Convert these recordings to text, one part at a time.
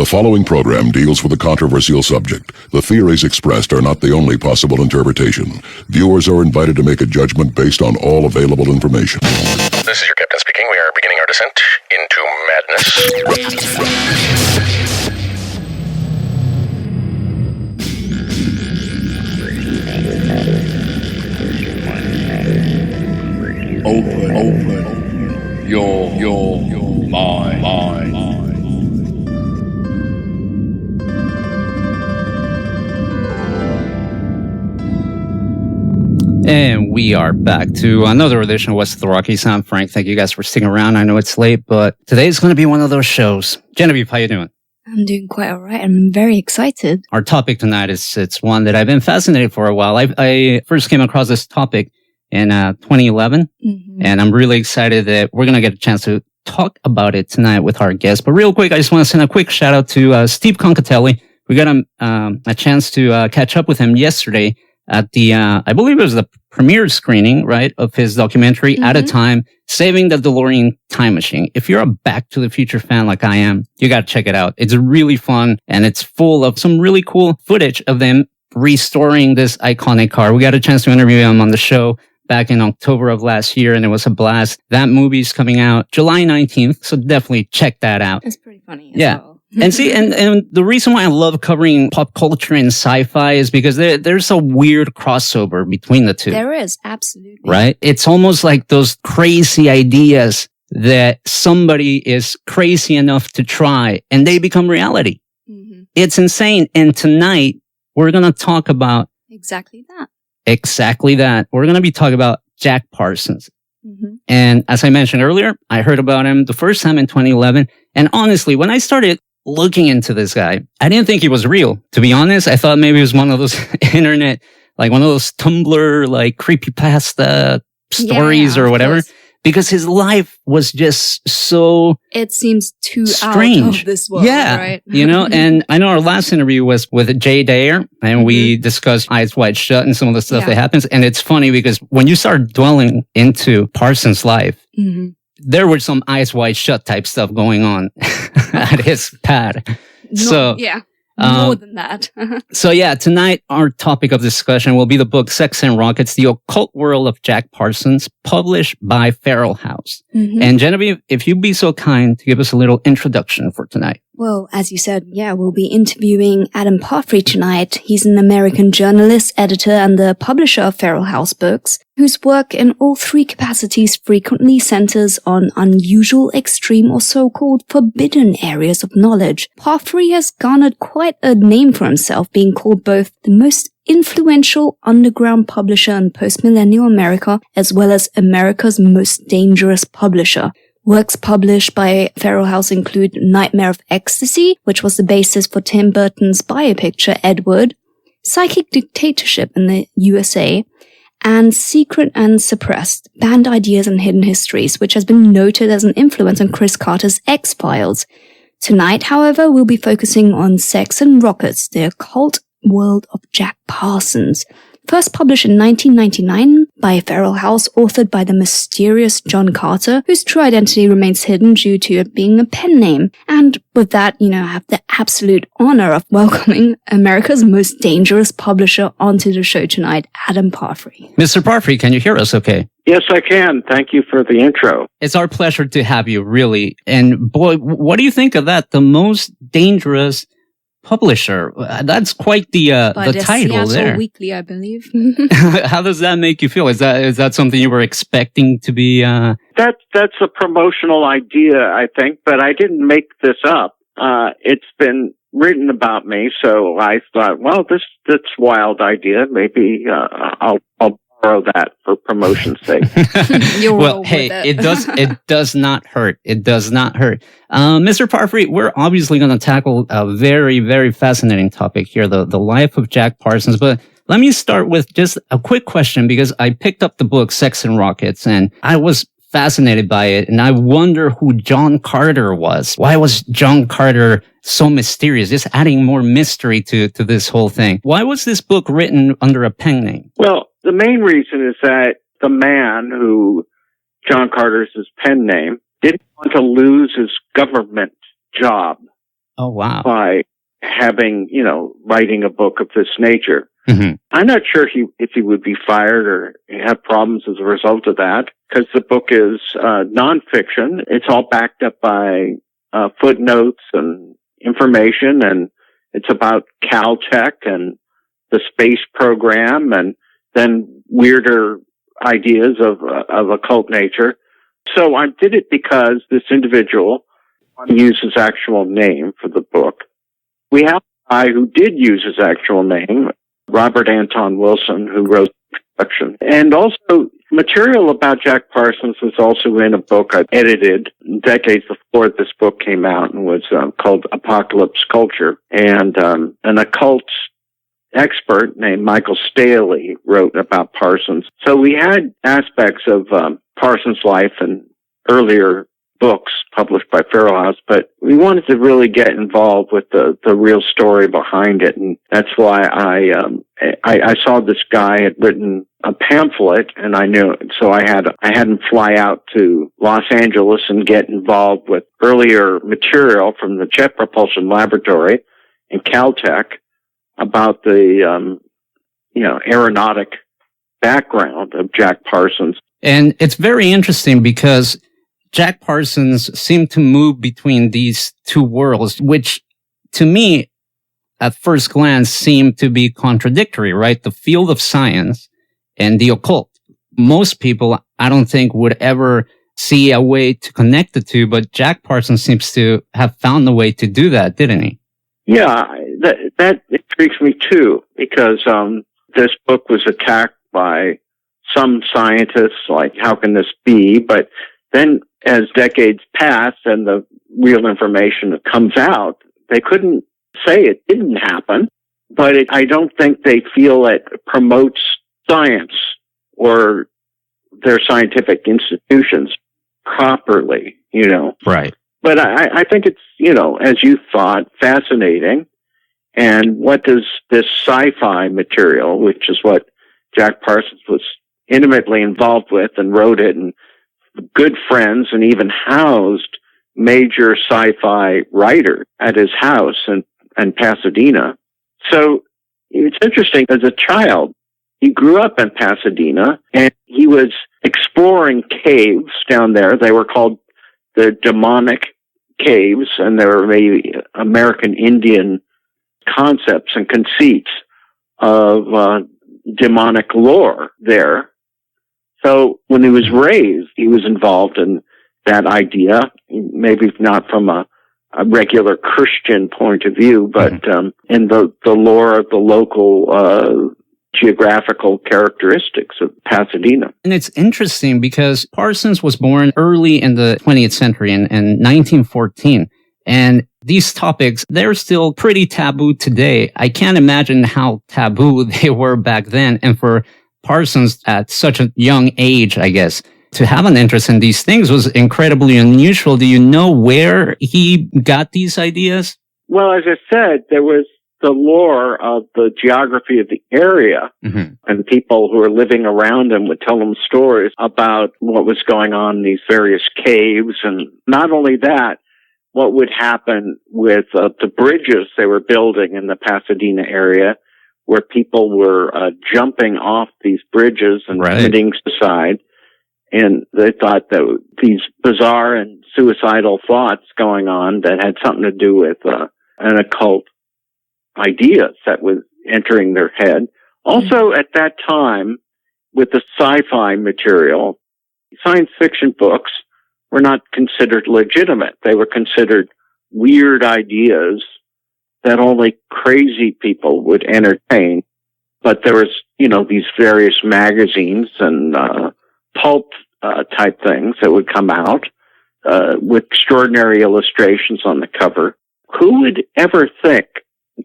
The following program deals with a controversial subject. The theories expressed are not the only possible interpretation. Viewers are invited to make a judgment based on all available information. This is your captain speaking. We are beginning our descent into madness. Open your mind. And we are back to another edition of West of the Rockies. I'm Frank. Thank you guys for sticking around. I know it's late, but today's going to be one of those shows. Genevieve, how you doing? I'm doing quite all right. I'm very excited. Our topic tonight it's one that I've been fascinated for a while. I first came across this topic in 2011, and I'm really excited that we're going to get a chance to talk about it tonight with our guest. But real quick, I just want to send a quick shout out to Steve Concatelli. We got a chance to catch up with him yesterday at the, I believe it was the premiere screening, right, of his documentary, At a Time, Saving the DeLorean Time Machine. If you're a Back to the Future fan like I am, you got to check it out. It's really fun, and it's full of some really cool footage of them restoring this iconic car. We got a chance to interview him on the show back in October of last year, and it was a blast. That movie's coming out July 19th, so definitely check that out. It's pretty funny as well. And see, and the reason why I love covering pop culture and sci-fi is because there's a weird crossover between the two. There is, absolutely. Right? It's almost like those crazy ideas that somebody is crazy enough to try, and they become reality. It's insane. And tonight, we're going to talk about exactly that. We're going to be talking about Jack Parsons. And as I mentioned earlier, I heard about him the first time in 2011. And honestly, when I started looking into this guy, I didn't think he was real. To be honest, I thought maybe it was one of those internet, like one of those Tumblr, like creepypasta stories or whatever. Course. Because his life was just so it seems too strange. Out of this world, right? You know, and I know our last interview was with Jay Dare, and we discussed Eyes Wide Shut and some of the stuff that happens. And it's funny because when you start dwelling into Parsons' life, there was some Eyes Wide Shut type stuff going on at his pad. More than that. So tonight our topic of discussion will be the book Sex and Rockets, The Occult World of Jack Parsons, published by Feral House. And Genevieve, if you'd be so kind to give us a little introduction for tonight. Well, as you said, we'll be interviewing Adam Parfrey tonight. He's an American journalist, editor, and the publisher of Feral House books, whose work in all three capacities frequently centers on unusual, extreme, or so-called forbidden areas of knowledge. Parfrey has garnered quite a name for himself, being called both the most influential underground publisher in post-millennial America, as well as America's most dangerous publisher. Works published by Feral House include Nightmare of Ecstasy, which was the basis for Tim Burton's biopicture Edward, Psychic Dictatorship in the USA, and Secret and Suppressed, Banned Ideas and Hidden Histories, which has been noted as an influence on Chris Carter's X-Files. Tonight, however, we'll be focusing on Sex and Rockets, the Occult World of Jack Parsons. First published in 1999 by Feral House, authored by the mysterious John Carter, whose true identity remains hidden due to it being a pen name. And with that, I have the absolute honor of welcoming America's most dangerous publisher onto the show tonight, Adam Parfrey. Mr. Parfrey, can you hear us okay? Yes, I can. Thank you for the intro. It's our pleasure to have you, really. And boy, what do you think of that? The most dangerous publisher. That's quite the title Seattle there. Weekly, I believe. How does that make you feel? Is that something you were expecting to be? That's a promotional idea, I think, but I didn't make this up. It's been written about me, so I thought, well, that's wild idea. Maybe I'll borrow that for promotion's sake. Well, hey, it does not hurt. It does not hurt. Mr. Parfrey, we're obviously going to tackle a very, very fascinating topic here, the life of Jack Parsons. But let me start with just a quick question, because I picked up the book Sex and Rockets, and I was fascinated by it. And I wonder who John Carter was. Why was John Carter so mysterious? Just adding more mystery to this whole thing. Why was this book written under a pen name? Well, the main reason is that the man who John Carter's his pen name didn't want to lose his government job. Oh, wow. by having, writing a book of this nature. Mm-hmm. I'm not sure if he would be fired or have problems as a result of that, because the book is nonfiction. It's all backed up by footnotes and information, and it's about Caltech and the space program, and then weirder ideas of occult nature. So I did it because this individual used his actual name for the book. We have a guy who did use his actual name, Robert Anton Wilson, who wrote the introduction. And also, material about Jack Parsons was also in a book I edited decades before this book came out, and was called Apocalypse Culture. And an occult expert named Michael Staley wrote about Parsons. So we had aspects of Parsons' life in earlier books published by Feral House, but we wanted to really get involved with the real story behind it, and that's why I saw this guy had written a pamphlet, and I knew, so I had him fly out to Los Angeles and get involved with earlier material from the Jet Propulsion Laboratory in Caltech about the aeronautic background of Jack Parsons. And it's very interesting because Jack Parsons seemed to move between these two worlds, which to me, at first glance, seemed to be contradictory, right? The field of science and the occult. Most people, I don't think, would ever see a way to connect the two, but Jack Parsons seems to have found a way to do that, didn't he? Yeah, that intrigues me too, because this book was attacked by some scientists, like, how can this be? But then as decades pass and the real information comes out, they couldn't say it didn't happen, but I don't think they feel it promotes science or their scientific institutions properly, Right. But I think it's, as you thought, fascinating. And what does this sci-fi material, which is what Jack Parsons was intimately involved with and wrote it, and good friends, and even housed major sci-fi writers at his house in Pasadena. So it's interesting, as a child, he grew up in Pasadena, and he was exploring caves down there. They were called the demonic caves, and there were maybe American Indian concepts and conceits of demonic lore there. So when he was raised, he was involved in that idea, maybe not from a regular Christian point of view, but in the lore of the local geographical characteristics of Pasadena. And it's interesting because Parsons was born early in the 20th century in 1914. And these topics, they're still pretty taboo today. I can't imagine how taboo they were back then. And for Parsons at such a young age, I guess, to have an interest in these things was incredibly unusual. Do you know where he got these ideas? Well, as I said, there was the lore of the geography of the area, and people who were living around him would tell him stories about what was going on in these various caves. And not only that, what would happen with the bridges they were building in the Pasadena area, where people were jumping off these bridges and committing suicide. And they thought that these bizarre and suicidal thoughts going on that had something to do with an occult ideas that was entering their head. Also, at that time, with the sci-fi material, science fiction books were not considered legitimate. They were considered weird ideas that only crazy people would entertain. But there was, these various magazines and pulp type things that would come out with extraordinary illustrations on the cover. Who would ever think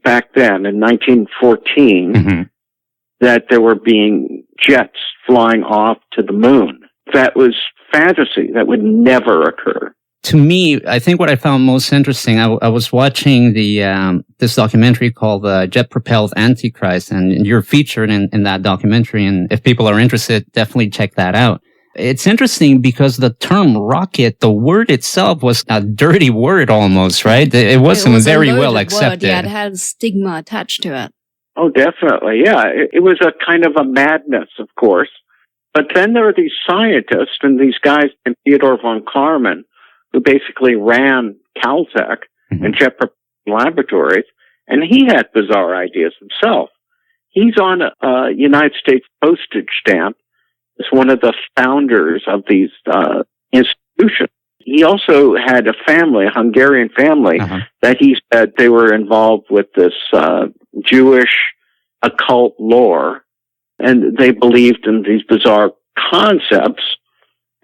back then in 1914 that there were being jets flying off to the moon? That was fantasy. That would never occur. To me, I think what I found most interesting, I was watching this documentary called Jet Propelled Antichrist, and you're featured in that documentary. And if people are interested, definitely check that out. It's interesting because the term rocket, the word itself was a dirty word almost, right? It wasn't very well accepted. Yeah, it had a stigma attached to it. Oh, definitely. Yeah. It was a kind of a madness, of course. But then there were these scientists and these guys in Theodore von Karman who basically ran Caltech and Jet Propulsion Laboratories, and he had bizarre ideas himself. He's on a United States postage stamp as one of the founders of these institutions. He also had a family, a Hungarian family, that he said they were involved with this Jewish occult lore, and they believed in these bizarre concepts.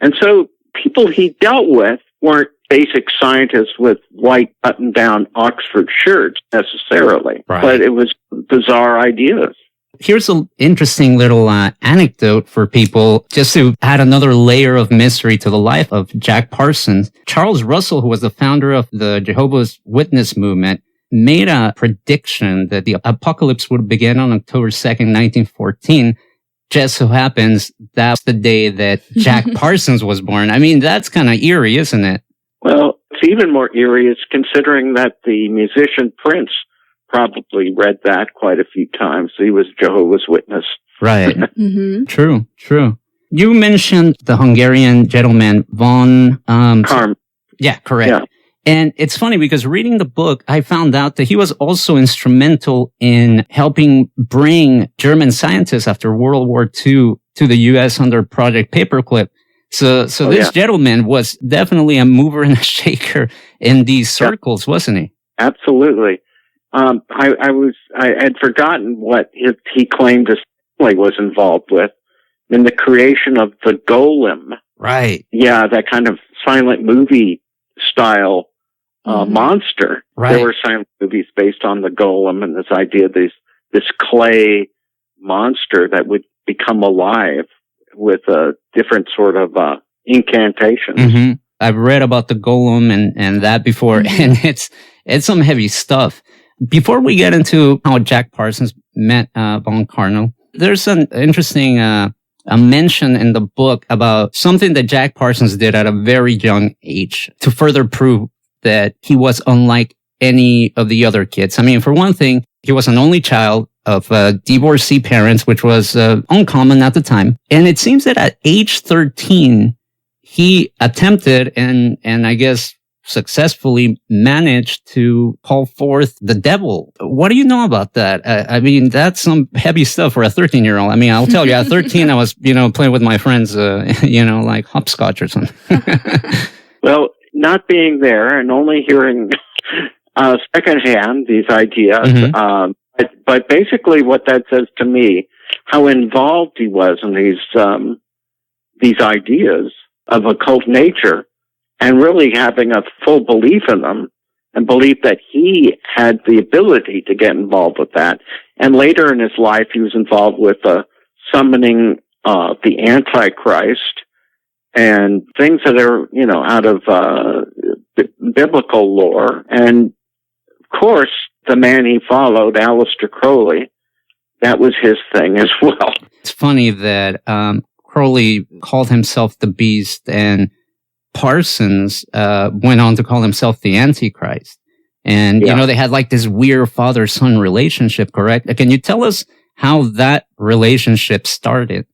And so people he dealt with weren't basic scientists with white button-down Oxford shirts necessarily, but it was bizarre ideas. Here's an interesting little anecdote for people, just to add another layer of mystery to the life of Jack Parsons. Charles Russell, who was the founder of the Jehovah's Witness movement, made a prediction that the apocalypse would begin on October 2nd, 1914. Just so happens that's the day that Jack Parsons was born. I mean, that's kind of eerie, isn't it? Well, it's even more eerie is considering that the musician Prince probably read that quite a few times. He was Jehovah's Witness. Right. True. You mentioned the Hungarian gentleman, von... Karman. Yeah, correct. Yeah. And it's funny because reading the book, I found out that he was also instrumental in helping bring German scientists after World War II to the U.S. under Project Paperclip. So this gentleman was definitely a mover and a shaker in these circles, wasn't he? Absolutely. I had forgotten what he claimed his family was involved with in the creation of the Golem. Right. Yeah, that kind of silent movie style monster. Right. There were silent movies based on the Golem and this idea of this clay monster that would become alive with a different sort of incantations. I've read about the Golem and that before, and it's some heavy stuff. Before we get into how Jack Parsons met von Karman, there's an interesting a mention in the book about something that Jack Parsons did at a very young age to further prove that he was unlike any of the other kids. I mean, for one thing, he was an only child of divorcee parents, which was uncommon at the time. And it seems that at age 13, he attempted and I guess successfully managed to call forth the devil. What do you know about that? I mean, that's some heavy stuff for a 13-year-old. I mean, I'll tell you, at 13, I was, playing with my friends, like hopscotch or something. Well, not being there and only hearing secondhand these ideas, but basically what that says to me, how involved he was in these ideas of occult nature, and really having a full belief in them and belief that he had the ability to get involved with that. And later in his life, he was involved with summoning the Antichrist and things that are, out of biblical lore. And of course, the man he followed, Aleister Crowley, that was his thing as well. It's funny that Crowley called himself the Beast, and Parsons went on to call himself the Antichrist. And, they had like this weird father-son relationship, correct? Can you tell us how that relationship started?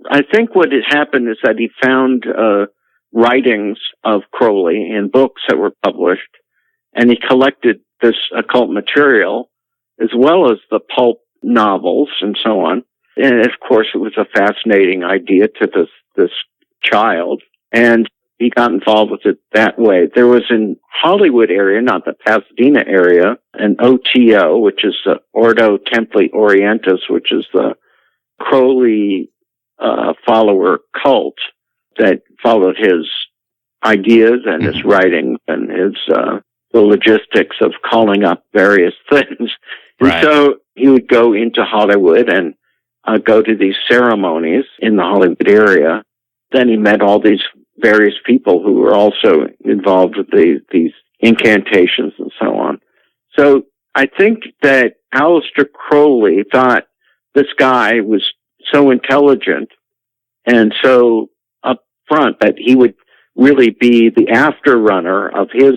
I think what had happened is that he found writings of Crowley in books that were published, and he collected this occult material as well as the pulp novels and so on. And of course, it was a fascinating idea to this child, and he got involved with it that way. There was in Hollywood area, not the Pasadena area, an O.T.O, which is the Ordo Templi Orientis, which is the Crowley follower cult that followed his ideas and his writings and his the logistics of calling up various things. Right. And so he would go into Hollywood and go to these ceremonies in the Hollywood area. Then he met all these various people who were also involved with these incantations and so on. So I think that Aleister Crowley thought this guy was so intelligent and so up front, that he would really be the afterrunner of his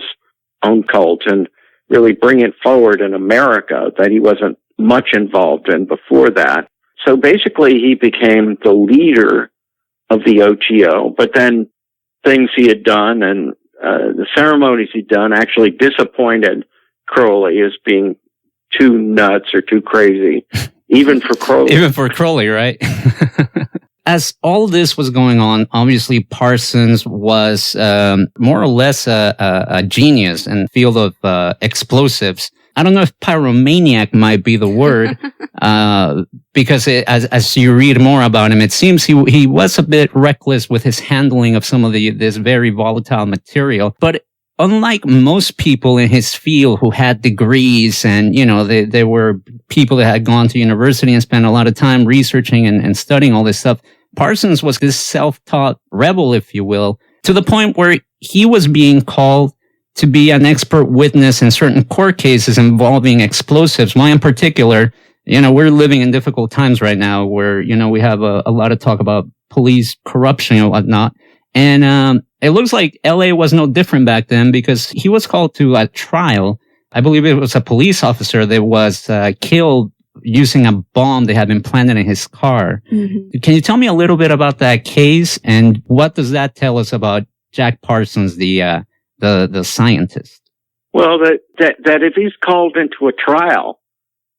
own cult and really bring it forward in America that he wasn't much involved in before that. So basically he became the leader of the O.T.O, but then things he had done and the ceremonies he'd done actually disappointed Crowley as being too nuts or too crazy, even for Crowley. Even for Crowley, right? As all this was going on, obviously Parsons was more or less a genius in the field of explosives. I don't know if pyromaniac might be the word, because as you read more about him, it seems he was a bit reckless with his handling of some of this very volatile material. But unlike most people in his field who had degrees and, they were people that had gone to university and spent a lot of time researching and studying all this stuff, Parsons was this self-taught rebel, if you will, to the point where he was being called to be an expert witness in certain court cases involving explosives. One in particular, we're living in difficult times right now where, we have a lot of talk about police corruption and whatnot. And it looks like LA was no different back then because he was called to a trial. I believe it was a police officer that was killed using a bomb that had been planted in his car. Mm-hmm. Can you tell me a little bit about that case and what does that tell us about Jack Parsons, the scientist? Well, that if he's called into a trial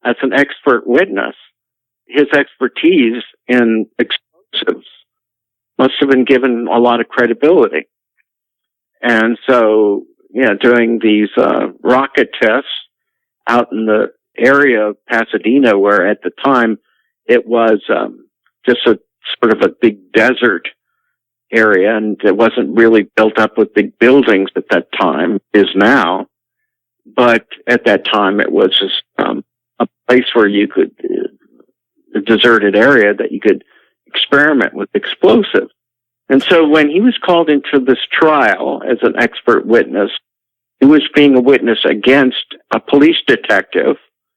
as an expert witness, his expertise in explosives must have been given a lot of credibility. And so, doing these rocket tests out in the area of Pasadena, where at the time it was just a sort of a big desert area, and it wasn't really built up with big buildings at that time, is now. But at that time, it was just a place where you could, a deserted area that you could experiment with explosives. And so when he was called into this trial as an expert witness, he was being a witness against a police detective,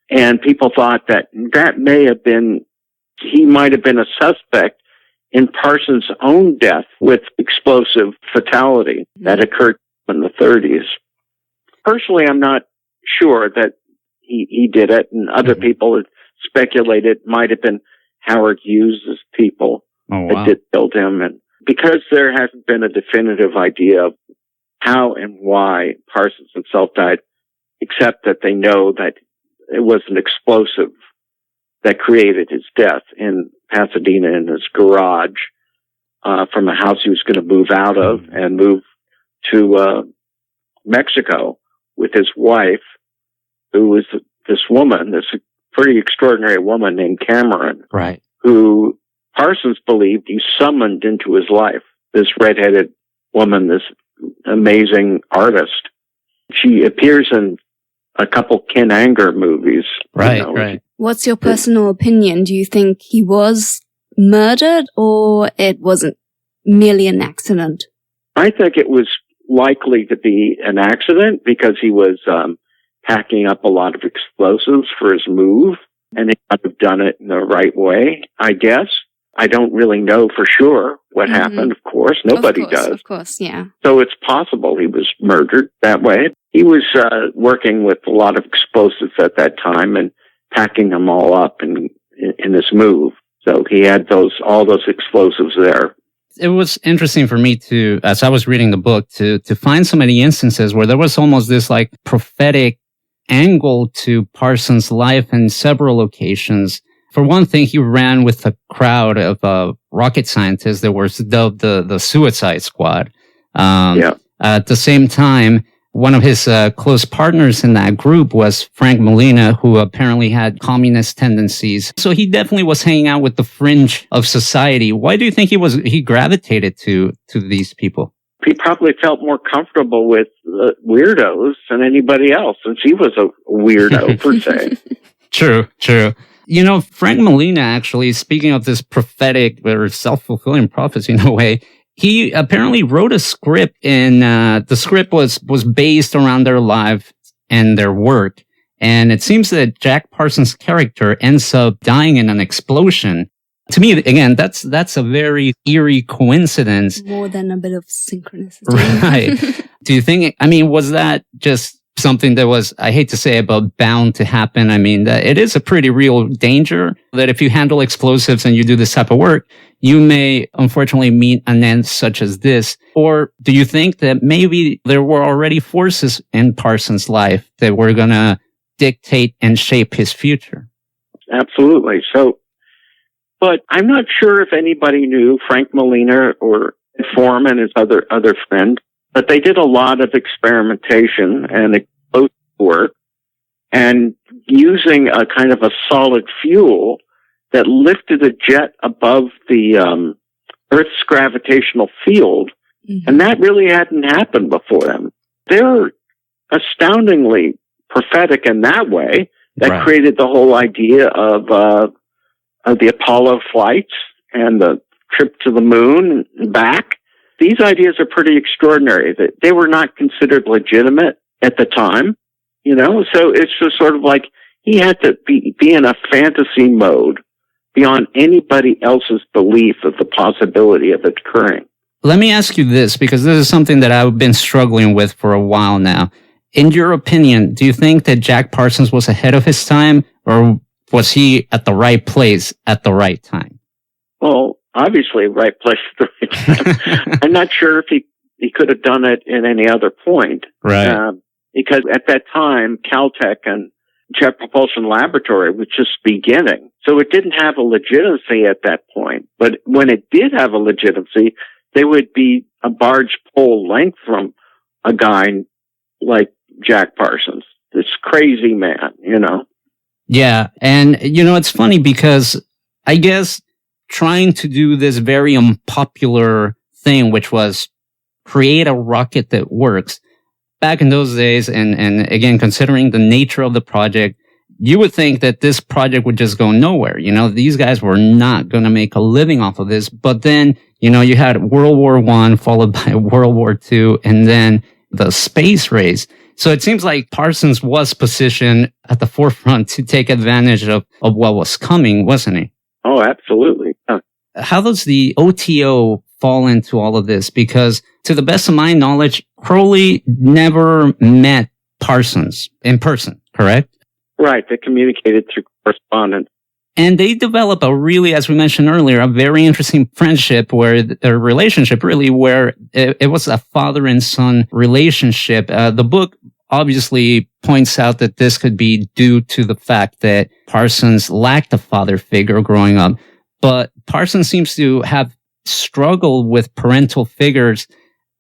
and people thought that he might have been a suspect in Parsons' own death with explosive fatality that occurred in the 30s. Personally, I'm not sure that he did it, and other people had speculated it might have been Howard Hughes' people that did kill him. And because there hasn't been a definitive idea of how and why Parsons himself died, except that they know that it was an explosive that created his death in Pasadena in his garage from a house he was going to move out of and move to Mexico with his wife, who was this woman, this pretty extraordinary woman named Cameron, right? Who Parsons believed he summoned into his life. This redheaded woman, this amazing artist. She appears in a couple Ken Anger movies. Right. What's your personal opinion? Do you think he was murdered or it wasn't merely an accident? I think it was likely to be an accident because he was packing up a lot of explosives for his move, and he might have done it in the right way, I guess. I don't really know for sure what happened, of course. Nobody does. Of course, yeah. So it's possible he was murdered that way. He was working with a lot of explosives at that time and packing them all up in his move. So he had all those explosives there. It was interesting for me to, as I was reading the book, to find so many instances where there was almost this like prophetic angle to Parsons' life in several locations. For one thing, he ran with a crowd of rocket scientists that were dubbed the Suicide Squad. At the same time, one of his close partners in that group was Frank Molina, who apparently had communist tendencies. So he definitely was hanging out with the fringe of society. Why do you think he gravitated to these people? He probably felt more comfortable with weirdos than anybody else, since he was a weirdo, per se. True. Frank Molina, actually, speaking of this prophetic or self-fulfilling prophecy in a way, he apparently wrote a script, and the script was based around their life and their work. And it seems that Jack Parsons' character ends up dying in an explosion. To me, again, that's a very eerie coincidence. More than a bit of synchronicity. Right. Do you think, I mean, was that just something that was, I hate to say it, but bound to happen? I mean, that it is a pretty real danger that if you handle explosives and you do this type of work, you may unfortunately meet an end such as this. Or do you think that maybe there were already forces in Parsons' life that were going to dictate and shape his future? Absolutely. So, but I'm not sure if anybody knew Frank Molina or Foreman, his other friend, but they did a lot of experimentation and explosive work and using a kind of a solid fuel that lifted a jet above the Earth's gravitational field. Mm-hmm. And that really hadn't happened before them. They're astoundingly prophetic in that way. That created the whole idea of the Apollo flights and the trip to the moon and back. These ideas are pretty extraordinary. That they were not considered legitimate at the time, you know. So it's just sort of like he had to be in a fantasy mode beyond anybody else's belief of the possibility of it occurring. Let me ask you this, because this is something that I've been struggling with for a while now. In your opinion, do you think that Jack Parsons was ahead of his time, or was he at the right place at the right time? Well, obviously, right place at the right time. I'm not sure if he could have done it in any other point. Right. Because at that time, Caltech and Jet Propulsion Laboratory was just beginning. So it didn't have a legitimacy at that point. But when it did have a legitimacy, they would be a barge pole length from a guy like Jack Parsons, this crazy man, you know? Yeah. And, you know, it's funny because I guess trying to do this very unpopular thing, which was create a rocket that works, back in those days, and again, considering the nature of the project, you would think that this project would just go nowhere. You know, these guys were not going to make a living off of this. But then, you know, you had World War I followed by World War II and then the space race. So it seems like Parsons was positioned at the forefront to take advantage of what was coming, wasn't he? Oh, absolutely. How does the O.T.O. fall into all of this? Because to the best of my knowledge, Crowley never met Parsons in person, correct? Right. They communicated through correspondence. And they develop a really, as we mentioned earlier, a very interesting friendship where a relationship really where it was a father and son relationship. The book obviously points out that this could be due to the fact that Parsons lacked a father figure growing up. But Parsons seems to have struggled with parental figures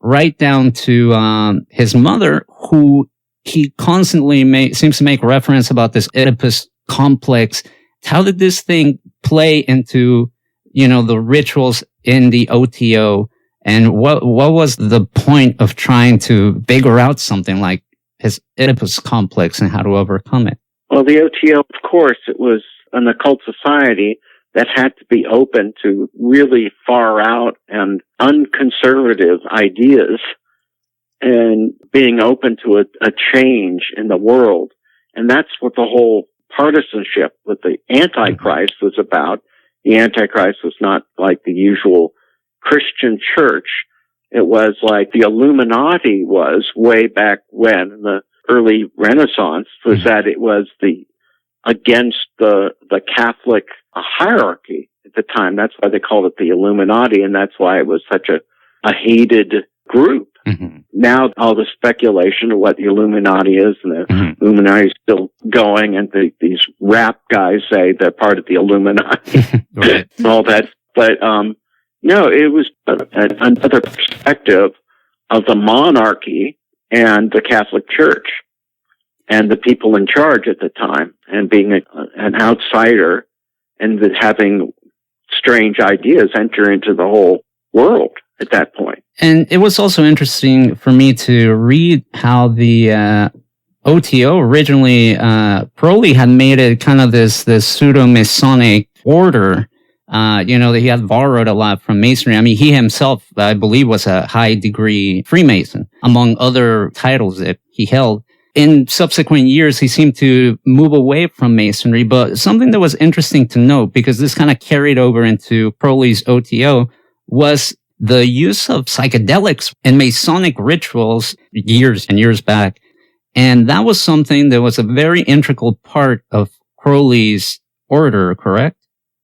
right down to his mother, who he constantly seems to make reference about this Oedipus complex. How did this thing play into, you know, the rituals in the O.T.O. and what was the point of trying to figure out something like his Oedipus complex and how to overcome it? Well, the O.T.O., of course, it was an occult society that had to be open to really far out and unconservative ideas and being open to a change in the world. And that's what the whole partisanship with the Antichrist was about. The Antichrist was not like the usual Christian church. It was like the Illuminati was way back when in the early Renaissance, was that it was against the Catholic hierarchy at the time. That's why they called it the Illuminati, and that's why it was such a hated group. Mm-hmm. Now all the speculation of what the Illuminati is, and the Illuminati is still going, and these rap guys say they're part of the Illuminati and all that. But no, it was another perspective of the monarchy and the Catholic Church and the people in charge at the time, and being an outsider and having strange ideas enter into the whole world at that point. And it was also interesting for me to read how the O.T.O. originally, Crowley had made it kind of this pseudo-Masonic order, you know, that he had borrowed a lot from Masonry. I mean, he himself, I believe, was a high-degree Freemason, among other titles that he held. in subsequent years, he seemed to move away from Masonry. But something that was interesting to note, because this kind of carried over into Crowley's O.T.O, was the use of psychedelics in Masonic rituals years and years back. And that was something that was a very integral part of Crowley's order, correct?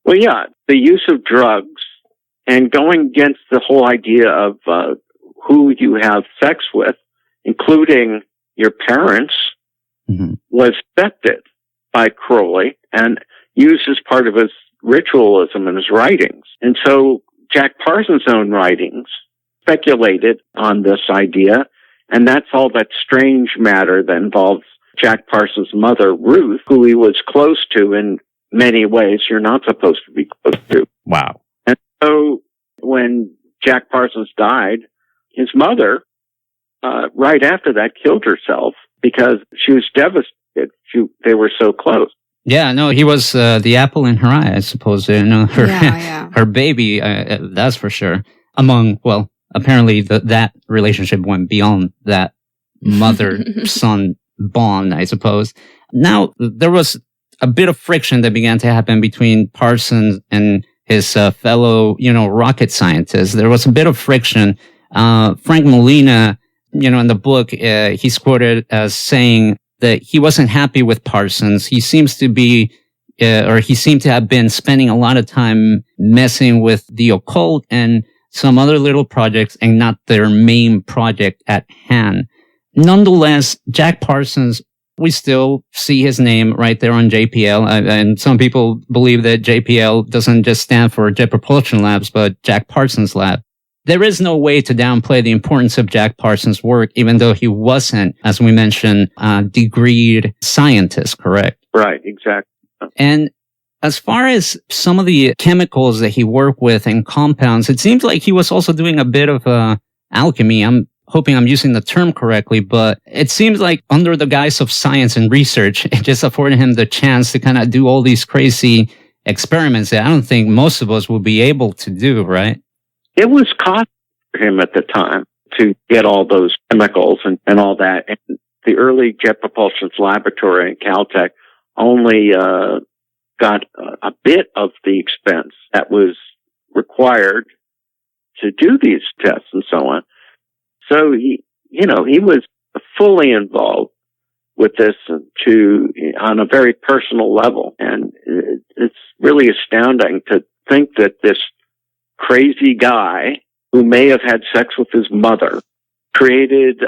Well, yeah, the use of drugs and going against the whole idea of who you have sex with, including your parents, was accepted by Crowley and used as part of his ritualism and his writings. And so Jack Parsons' own writings speculated on this idea, and that's all that strange matter that involves Jack Parsons' mother, Ruth, who he was close to in many ways you're not supposed to be close to. Wow. And so when Jack Parsons died, his mother, right after that, killed herself because she was devastated. They were so close. Yeah, no, he was the apple in her eye, I suppose. Her, her baby, that's for sure. Apparently that relationship went beyond that mother-son bond, I suppose. Now, there was a bit of friction that began to happen between Parsons and his fellow, rocket scientists. There was a bit of friction. Frank Molina, in the book, he's quoted as saying that he wasn't happy with Parsons. He seems to be, he seemed to have been spending a lot of time messing with the occult and some other little projects and not their main project at hand. Nonetheless, Jack Parsons, we still see his name right there on JPL. And some people believe that JPL doesn't just stand for Jet Propulsion Labs, but Jack Parsons Lab. There is no way to downplay the importance of Jack Parsons' work, even though he wasn't, as we mentioned, a degreed scientist, correct? Right, exactly. And as far as some of the chemicals that he worked with and compounds, it seems like he was also doing a bit of alchemy. I'm hoping I'm using the term correctly, but it seems like under the guise of science and research, it just afforded him the chance to kind of do all these crazy experiments that I don't think most of us will be able to do, right? It was costly for him at the time to get all those chemicals and all that. And the early Jet Propulsion Laboratory in Caltech only got a bit of the expense that was required to do these tests and so on. So he was fully involved with this on a very personal level. And it's really astounding to think that this crazy guy who may have had sex with his mother created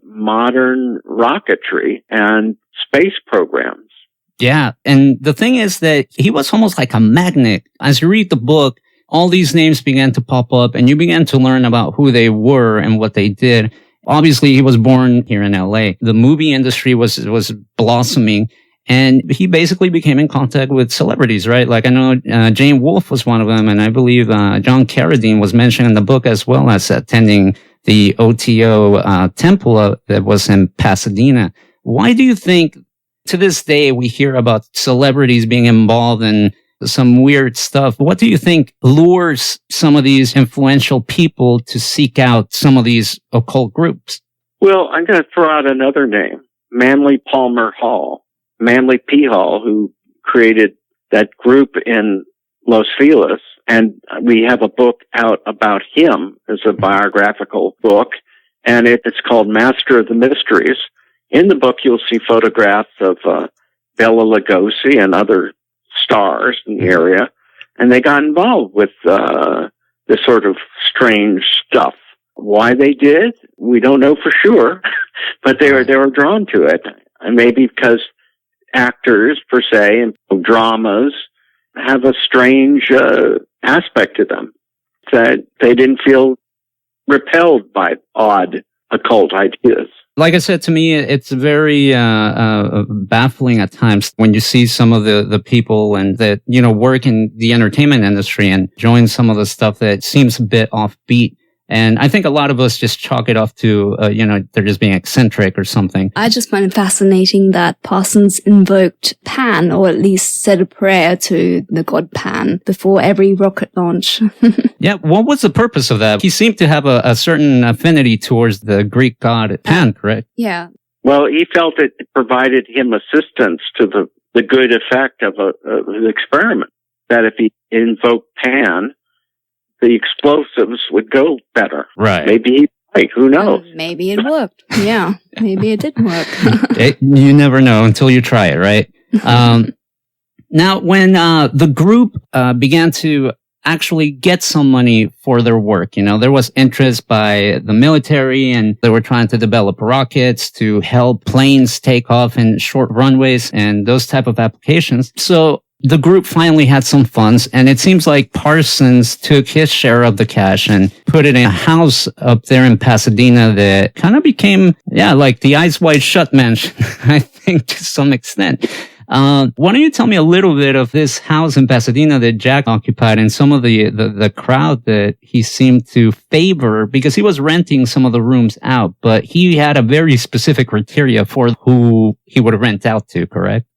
modern rocketry and space programs. Yeah. And the thing is that he was almost like a magnet. As you read the book, all these names began to pop up and you began to learn about who they were and what they did. Obviously, he was born here in LA. The movie industry was blossoming and he basically became in contact with celebrities, right? Like I know Jane Wolfe was one of them. And I believe John Carradine was mentioned in the book as well as attending the O.T.O temple that was in Pasadena. Why do you think to this day we hear about celebrities being involved in some weird stuff? What do you think lures some of these influential people to seek out some of these occult groups? Well, I'm going to throw out another name, Manly Palmer Hall. Manly P. Hall, who created that group in Los Feliz. And we have a book out about him as a biographical book. And it's called Master of the Mysteries. In the book, you'll see photographs of Bela Lugosi and other stars in the area, and they got involved with this sort of strange stuff. Why they did, we don't know for sure, but they were drawn to it. And maybe because actors, per se, and dramas have a strange aspect to them, that they didn't feel repelled by odd occult ideas. Like I said, to me, it's very baffling at times when you see some of the people and that, work in the entertainment industry and join some of the stuff that seems a bit offbeat. And I think a lot of us just chalk it off to, they're just being eccentric or something. I just find it fascinating that Parsons invoked Pan, or at least said a prayer to the god Pan before every rocket launch. Yeah, what was the purpose of that? He seemed to have a certain affinity towards the Greek god Pan, correct? Yeah. Well, he felt it provided him assistance to the good effect of an experiment. That if he invoked Pan, the explosives would go better. Right. Maybe he's right. Who knows? Maybe it worked. Yeah. Maybe it did work. You never know until you try it, right? Now, when the group began to actually get some money for their work, there was interest by the military, and they were trying to develop rockets to help planes take off in short runways and those type of applications. So the group finally had some funds, and it seems like Parsons took his share of the cash and put it in a house up there in Pasadena that kind of became, like the Eyes Wide Shut mansion, I think, to some extent. Why don't you tell me a little bit of this house in Pasadena that Jack occupied and some of the crowd that he seemed to favor, because he was renting some of the rooms out, but he had a very specific criteria for who he would rent out to, correct?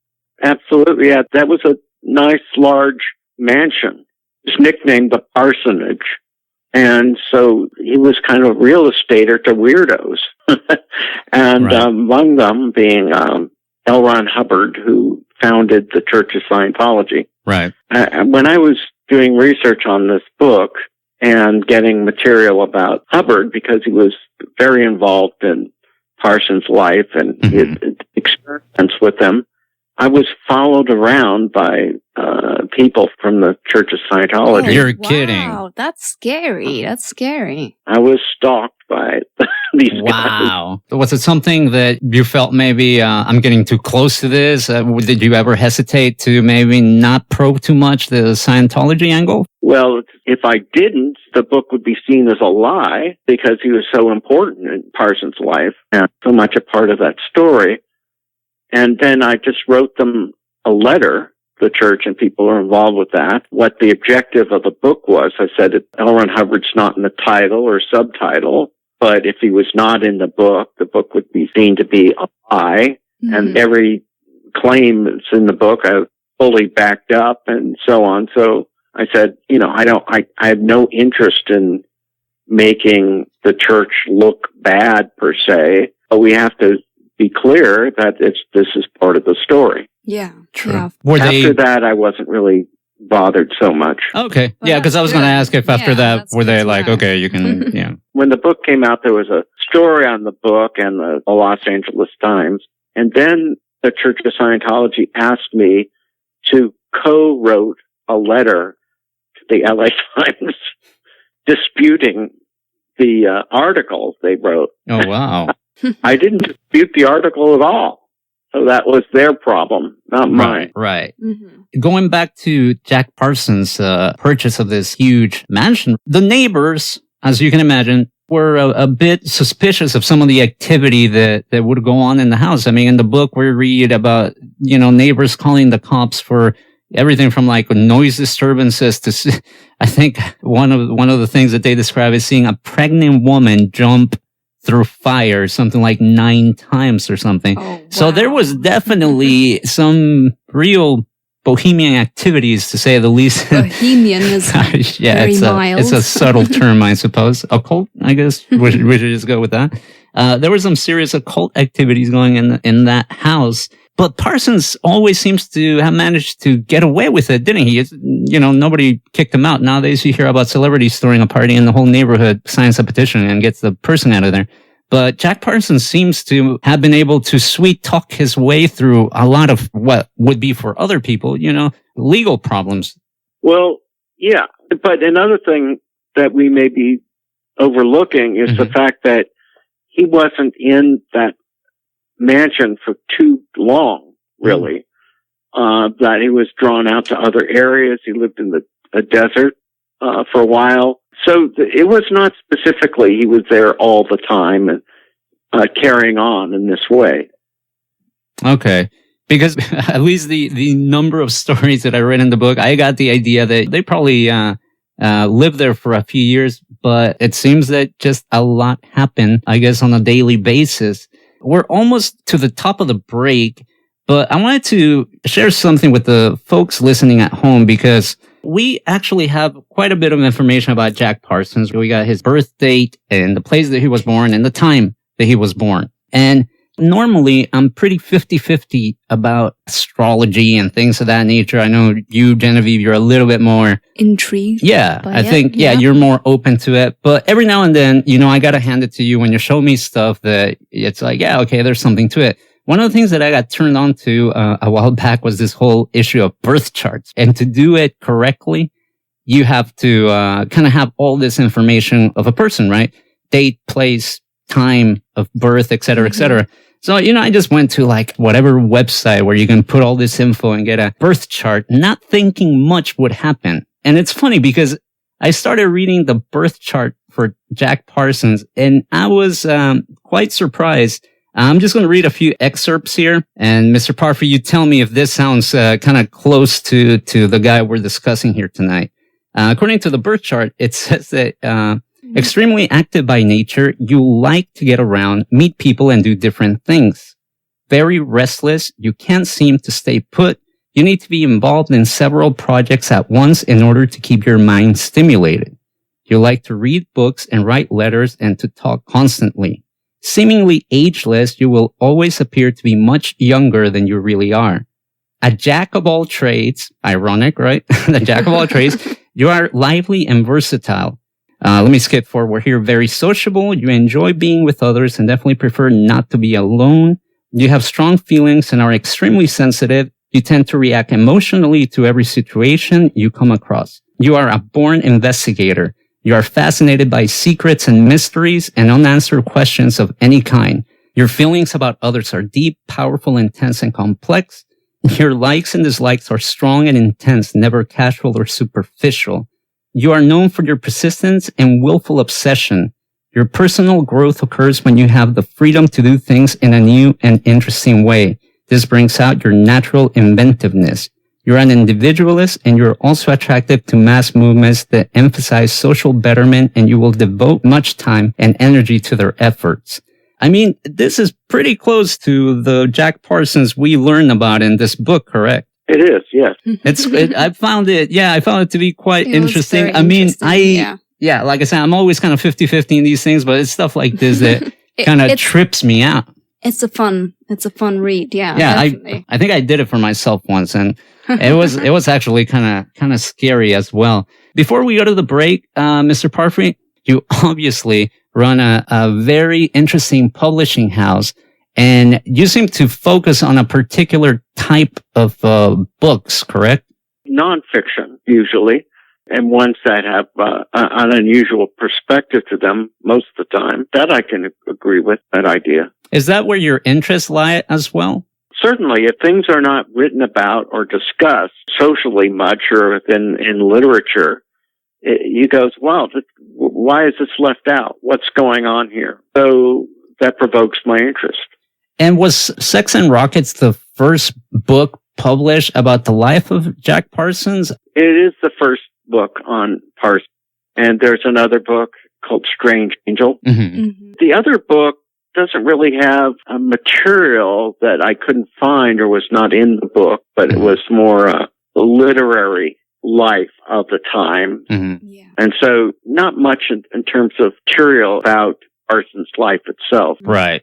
Absolutely. Yeah. That was a nice, large mansion. It's nicknamed the Parsonage. And so he was kind of a real estater to weirdos. And right. Among them being L. Ron Hubbard, who founded the Church of Scientology. Right. When I was doing research on this book and getting material about Hubbard, because he was very involved in Parsons' life and his experiments with them, I was followed around by people from the Church of Scientology. You're kidding. Wow, that's scary. That's scary. I was stalked by these guys. Wow. Was it something that you felt maybe I'm getting too close to this? Did you ever hesitate to maybe not probe too much the Scientology angle? Well, if I didn't, the book would be seen as a lie because he was so important in Parsons' life and so much a part of that story. And then I just wrote them a letter, the church and people who are involved with that, what the objective of the book was. I said L. Ron Hubbard's not in the title or subtitle, but if he was not in the book would be seen to be a lie. Mm-hmm. And every claim that's in the book I fully backed up and so on. So I said, I have no interest in making the church look bad per se, but we have to be clear that this is part of the story. Yeah, true. Yeah. After that, I wasn't really bothered so much. Okay, well, yeah, because I was going to ask if after that, were they like, okay, you can, yeah. When the book came out, there was a story on the book and the Los Angeles Times, and then the Church of Scientology asked me to co-wrote a letter to the LA Times disputing the articles they wrote. Oh, wow. I didn't dispute the article at all. So that was their problem, not mine. Right. Mm-hmm. Going back to Jack Parsons' purchase of this huge mansion, the neighbors, as you can imagine, were a bit suspicious of some of the activity that would go on in the house. I mean, in the book, we read about, neighbors calling the cops for everything from like noise disturbances to, I think one of the things that they describe is seeing a pregnant woman jump through fire, something like 9 times or something. Oh, wow. So there was definitely some real bohemian activities, to say the least. Bohemian is very mild. It's a subtle term, I suppose. Occult, I guess. we should just go with that. There were some serious occult activities going in that house. But Parsons always seems to have managed to get away with it, didn't he? Nobody kicked him out. Nowadays, you hear about celebrities throwing a party and the whole neighborhood signs a petition and gets the person out of there. But Jack Parsons seems to have been able to sweet talk his way through a lot of what would be for other people, legal problems. Well, yeah. But another thing that we may be overlooking is the fact that he wasn't in that mansion for too long, really. That he was drawn out to other areas. He lived in the desert for a while. So it was not specifically he was there all the time and carrying on in this way. Okay. Because at least the number of stories that I read in the book, I got the idea that they probably lived there for a few years, but it seems that just a lot happened, I guess, on a daily basis. We're almost to the top of the break, but I wanted to share something with the folks listening at home because we actually have quite a bit of information about Jack Parsons. We got his birth date and the place that he was born and the time that he was born. And Normally, I'm pretty 50-50 about astrology and things of that nature. I know you, Genevieve, you're a little bit more intrigued. Yeah, I think, you're more open to it. But every now and then, I got to hand it to you when you show me stuff that it's like, yeah, okay, there's something to it. One of the things that I got turned on to a while back was this whole issue of birth charts. And to do it correctly, you have to kind of have all this information of a person, right? Date, place, time of birth, et cetera, et cetera. So, I just went to like whatever website where you can put all this info and get a birth chart, not thinking much would happen. And it's funny because I started reading the birth chart for Jack Parsons and I was quite surprised. I'm just going to read a few excerpts here. And Mr. Parfrey, you tell me if this sounds kind of close to the guy we're discussing here tonight. According to the birth chart, it says that extremely active by nature, you like to get around, meet people, and do different things. Very restless, you can't seem to stay put. You need to be involved in several projects at once in order to keep your mind stimulated. You like to read books and write letters and to talk constantly. Seemingly ageless, you will always appear to be much younger than you really are. A jack of all trades, ironic, right? The jack of all trades, you are lively and versatile. Let me skip forward here. Very sociable. You enjoy being with others and definitely prefer not to be alone. You have strong feelings and are extremely sensitive. You tend to react emotionally to every situation you come across. You are a born investigator. You are fascinated by secrets and mysteries and unanswered questions of any kind. Your feelings about others are deep, powerful, intense, and complex. Your likes and dislikes are strong and intense, never casual or superficial. You are known for your persistence and willful obsession. Your personal growth occurs when you have the freedom to do things in a new and interesting way. This brings out your natural inventiveness. You're an individualist and you're also attracted to mass movements that emphasize social betterment, and you will devote much time and energy to their efforts. I mean, this is pretty close to the Jack Parsons we learned about in this book, correct? It is, yes. I found it to be quite interesting. I mean, like I said, I'm always kind of 50-50 in these things, but it's stuff like this that kind of trips me out. It's a fun read. Yeah. I think I did it for myself once, and it was actually kind of scary as well. Before we go to the break, Mr. Parfrey, you obviously run a very interesting publishing house. And you seem to focus on a particular type of books, correct? Nonfiction, usually, and ones that have an unusual perspective to them most of the time. That I can agree with, that idea. Is that where your interests lie as well? Certainly, if things are not written about or discussed socially much or in literature, you go, wow, why is this left out? What's going on here? So that provokes my interest. And was Sex and Rockets the first book published about the life of Jack Parsons? It is the first book on Parsons. And there's another book called Strange Angel. The other book doesn't really have a material that I couldn't find or was not in the book, but it was more a literary life of the time. And so not much in terms of material about Parsons' life itself. Right.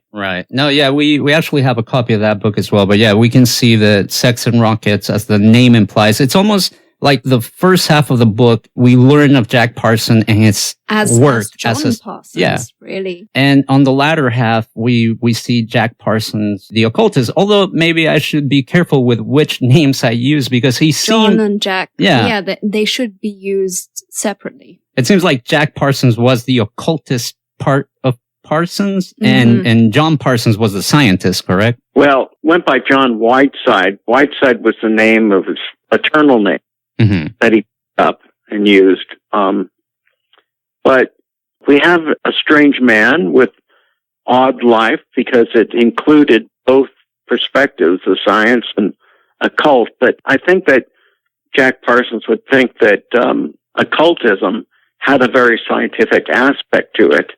No, yeah, we actually have a copy of that book as well. But yeah, we can see that Sex and Rockets, as the name implies, it's almost like the first half of the book, we learn of Jack Parsons and his work as John Parsons, really. And on the latter half, we see Jack Parsons, the occultist. Although maybe I should be careful with which names I use because he seemed... John and Jack, they should be used separately. It seems like Jack Parsons was the occultist part of Parsons, and John Parsons was the scientist, correct? Well, went by John Whiteside. Whiteside was the name of his paternal name that he picked up and used. But we have a strange man with odd life because it included both perspectives, the science and occult. But I think that Jack Parsons would think that occultism had a very scientific aspect to it.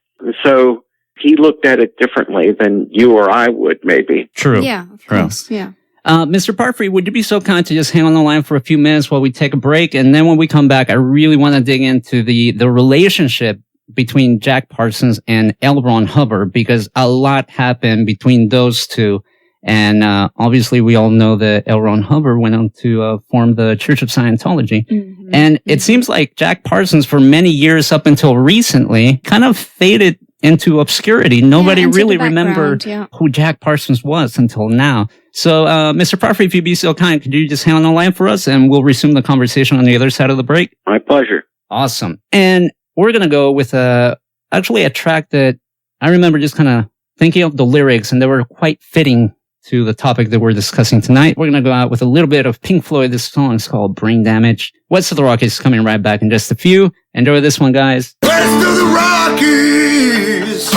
So he looked at it differently than you or I would, maybe. True. Yeah, of course. Yeah. Mr. Parfrey, would you be so kind to just hang on the line for a few minutes while we take a break? And then when we come back, I really want to dig into the relationship between Jack Parsons and L. Ron Hubbard, because a lot happened between those two. And obviously, we all know that L. Ron Hubbard went on to form the Church of Scientology. Mm-hmm. And it seems like Jack Parsons, for many years up until recently, kind of faded into obscurity. Nobody really remembered who Jack Parsons was until now. So, Mr. Parfrey, if you'd be so kind, could you just hang on the line for us and we'll resume the conversation on the other side of the break? My pleasure. Awesome. And we're going to go with actually a track that I remember just kind of thinking of the lyrics, and they were quite fitting to the topic that we're discussing tonight. We're going to go out with a little bit of Pink Floyd. This song is called Brain Damage. West of the Rockies is coming right back in just a few. Enjoy this one, guys. West of the Rockies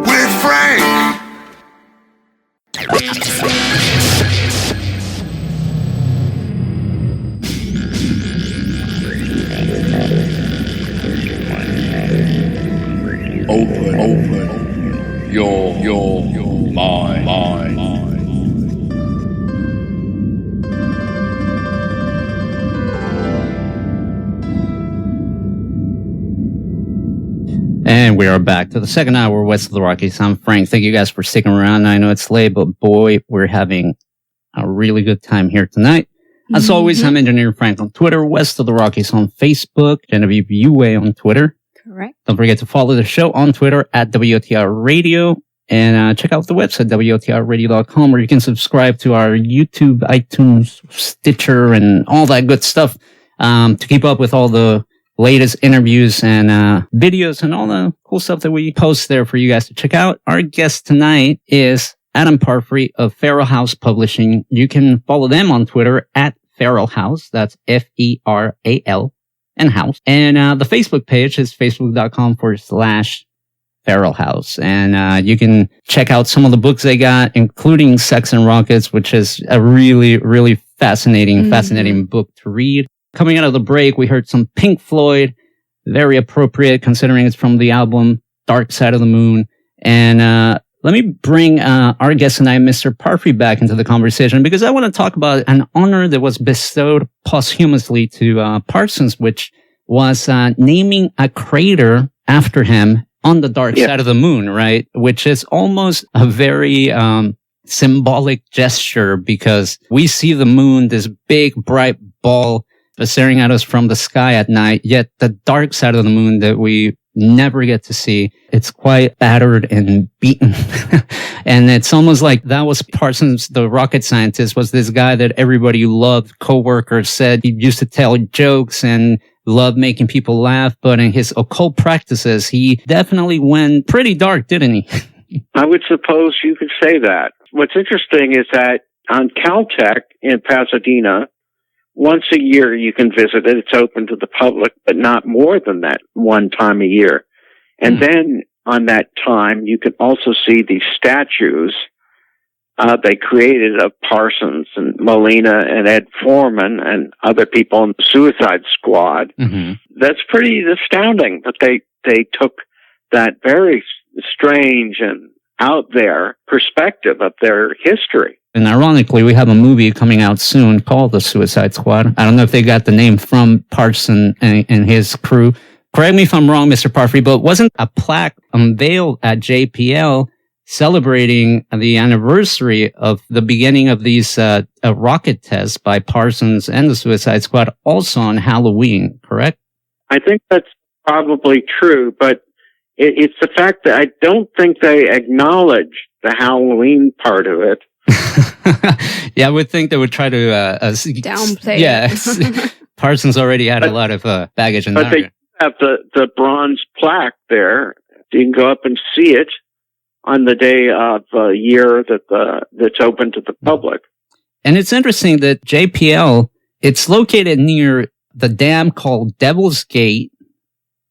with Frank. Open your mind. And we are back to the second hour, West of the Rockies. I'm Frank. Thank you guys for sticking around. I know it's late, but boy, we're having a really good time here tonight. As always, I'm Engineer Frank on Twitter, West of the Rockies on Facebook, WWII on Twitter. Correct. Don't forget to follow the show on Twitter at WOTR Radio, and check out the website, WOTRradio.com, where you can subscribe to our YouTube, iTunes, Stitcher, and all that good stuff to keep up with all the latest interviews and videos and all the cool stuff that we post there for you guys to check out. Our guest tonight is Adam Parfrey of Feral House Publishing. You can follow them on Twitter at Feral House. That's Feral and House. And the Facebook page is facebook.com/Feral House. And you can check out some of the books they got, including Sex and Rockets, which is a really, really fascinating book to read. Coming out of the break, we heard some Pink Floyd, very appropriate considering it's from the album Dark Side of the Moon. And let me bring our guest tonight, Mr. Parfrey, back into the conversation, because I want to talk about an honor that was bestowed posthumously to Parsons, which was naming a crater after him on the dark side of the moon, right? Which is almost a very symbolic gesture, because we see the moon, this big, bright ball staring at us from the sky at night, yet the dark side of the moon that we never get to see, it's quite battered and beaten. And it's almost like that was Parsons, the rocket scientist, was this guy that everybody loved. Coworkers said he used to tell jokes and loved making people laugh, but in his occult practices, he definitely went pretty dark, didn't he? I would suppose you could say that. What's interesting is that on Caltech in Pasadena, once a year you can visit it. It's open to the public, but not more than that one time a year. And then on that time, you can also see these statues they created of Parsons and Molina and Ed Foreman and other people in the Suicide Squad. Mm-hmm. That's pretty astounding that they took that very strange and out there perspective of their history. And ironically, we have a movie coming out soon called The Suicide Squad. I don't know if they got the name from Parsons and his crew. Correct me if I'm wrong, Mr. Parfrey, but wasn't a plaque unveiled at JPL celebrating the anniversary of the beginning of these rocket tests by Parsons and the Suicide Squad also on Halloween, correct? I think that's probably true, but it's the fact that I don't think they acknowledge the Halloween part of it. Yeah, I would think they would try to downplay. Yes, Parsons already had a lot of baggage in but that. But they have the bronze plaque there. You can go up and see it on the day of the year that's open to the public. And it's interesting that JPL, it's located near the dam called Devil's Gate.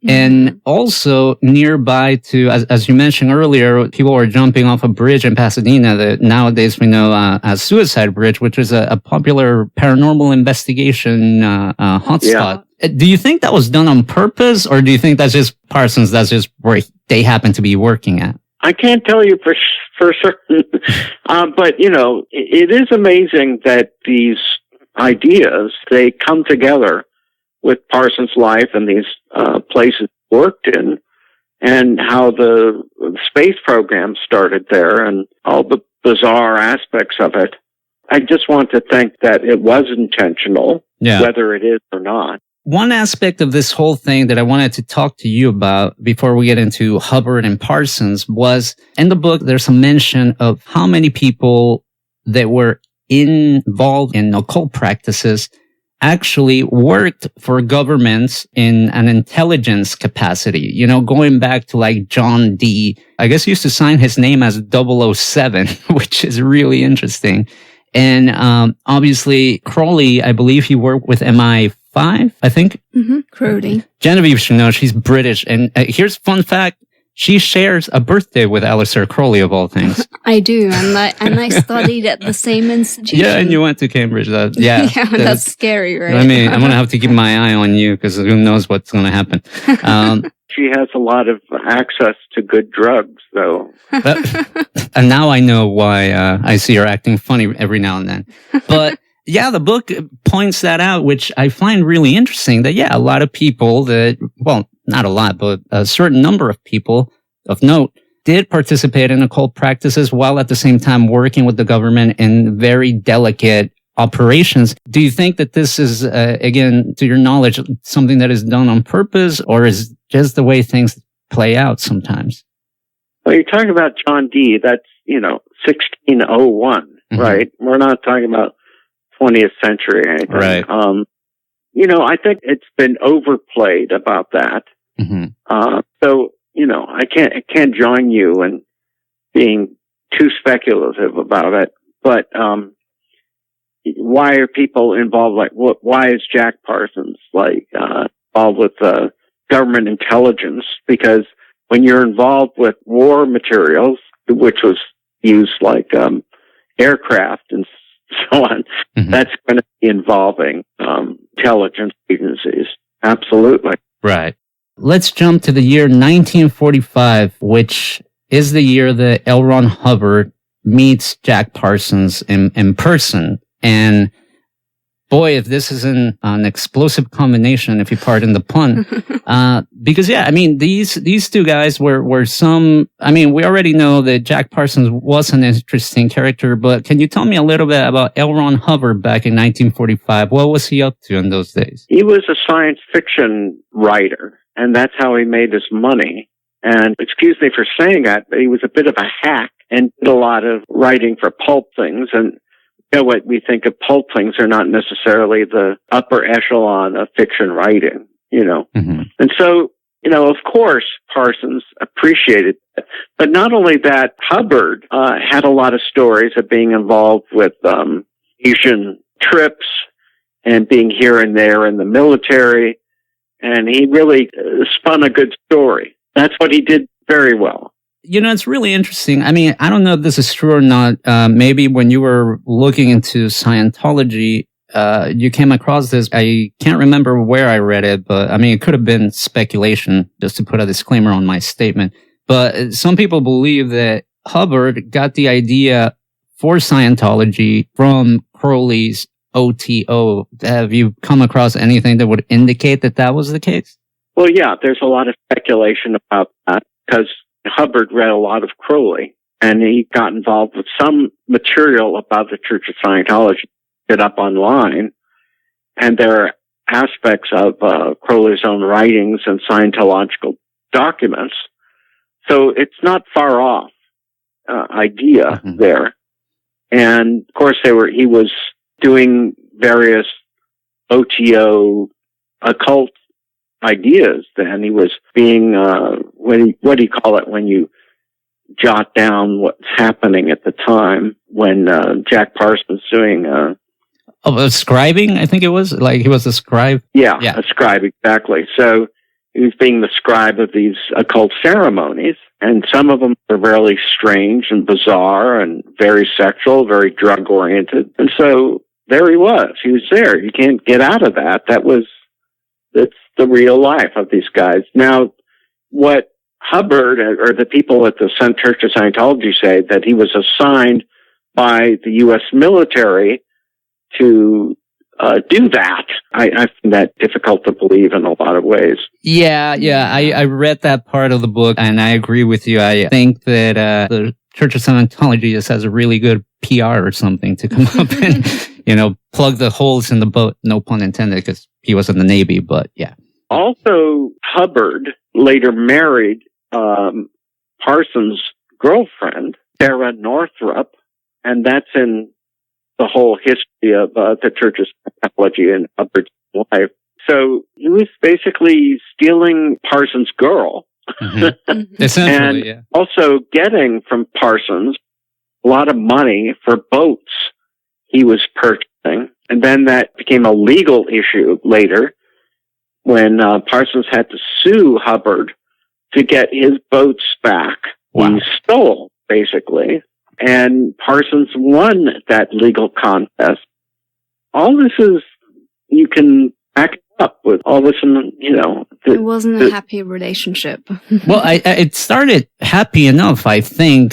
And also nearby to, as you mentioned earlier, people were jumping off a bridge in Pasadena that nowadays we know as Suicide Bridge, which is a popular paranormal investigation hotspot. Yeah. Do you think that was done on purpose, or do you think that's just Parsons, that's just where they happen to be working at? I can't tell you for certain, but, it is amazing that these ideas, they come together with Parsons' life and these places he worked in, and how the space program started there and all the bizarre aspects of it. I just want to think that it was intentional, whether it is or not. One aspect of this whole thing that I wanted to talk to you about before we get into Hubbard and Parsons was, in the book, there's a mention of how many people that were involved in occult practices actually worked for governments in an intelligence capacity. You know, going back to like John Dee, I guess he used to sign his name as 007, which is really interesting. And obviously, Crowley, I believe he worked with MI5, I think. Mm-hmm. Crowley. Genevieve should know she's British. And here's a fun fact. She shares a birthday with Aleister Crowley, of all things. I do. And I studied at the same institution. Yeah, and you went to Cambridge. That's scary, right? I mean, I'm going to have to keep my eye on you because who knows what's going to happen. She has a lot of access to good drugs, though. And now I know why I see her acting funny every now and then. But yeah, the book points that out, which I find really interesting, that a lot of people that, well, not a lot, but a certain number of people of note did participate in occult practices while at the same time working with the government in very delicate operations. Do you think that this is, again, to your knowledge, something that is done on purpose, or is just the way things play out sometimes? Well, you're talking about John Dee. That's, 1601, right? We're not talking about 20th century or anything. Right. I think it's been overplayed about that. So, I can't join you in being too speculative about it. But why are people involved? Like, why is Jack Parsons involved with government intelligence? Because when you're involved with war materials, which was used like aircraft and so on, that's going to be involving intelligence agencies. Absolutely. Right. Let's jump to the year 1945, which is the year that L. Ron Hubbard meets Jack Parsons in person. And boy, if this isn't an explosive combination, if you pardon the pun, because these two guys were we already know that Jack Parsons was an interesting character, but can you tell me a little bit about L. Ron Hubbard back in 1945? What was he up to in those days? He was a science fiction writer, and that's how he made his money. And excuse me for saying that, but he was a bit of a hack and did a lot of writing for pulp things. And what we think of pulp things are not necessarily the upper echelon of fiction writing, And so, of course, Parsons appreciated that. But not only that, Hubbard had a lot of stories of being involved with Asian trips and being here and there in the military. And he really spun a good story. That's what he did very well. It's really interesting. I mean, I don't know if this is true or not. Maybe when you were looking into Scientology, you came across this. I can't remember where I read it, but I mean, it could have been speculation, just to put a disclaimer on my statement. But some people believe that Hubbard got the idea for Scientology from Crowley's O.T.O. Have you come across anything that would indicate that that was the case? Well, yeah, there's a lot of speculation about that because Hubbard read a lot of Crowley, and he got involved with some material about the Church of Scientology put up online, and there are aspects of Crowley's own writings and Scientological documents. So it's not far off idea there. And of course, he was doing various O.T.O. occult ideas then. He was being, what do you call it when you jot down what's happening at the time when Jack Parsons doing... scribing, I think it was? Like he was a scribe? Yeah, a scribe, exactly. So he was being the scribe of these occult ceremonies, and some of them were really strange and bizarre and very sexual, very drug-oriented. And so there he was. He was there. You can't get out of that. That's the real life of these guys. Now, what Hubbard or the people at the Church of Scientology say that he was assigned by the U.S. military to do that. I find that difficult to believe in a lot of ways. Yeah. I read that part of the book, and I agree with you. I think that the Church of Scientology just has a really good PR or something to come up and, plug the holes in the boat. No pun intended, because he was in the Navy, but yeah. Also, Hubbard later married Parsons' girlfriend, Sarah Northrup, and that's in the whole history of the Church of Scientology and Hubbard's life. So he was basically stealing Parsons' girl. Mm-hmm. Essentially, and also getting from Parsons a lot of money for boats he was purchasing. And then that became a legal issue later when Parsons had to sue Hubbard to get his boats back. Wow. He stole, basically. And Parsons won that legal contest. All this is, you can back it up with all this, it wasn't a happy relationship. Well, it started happy enough, I think,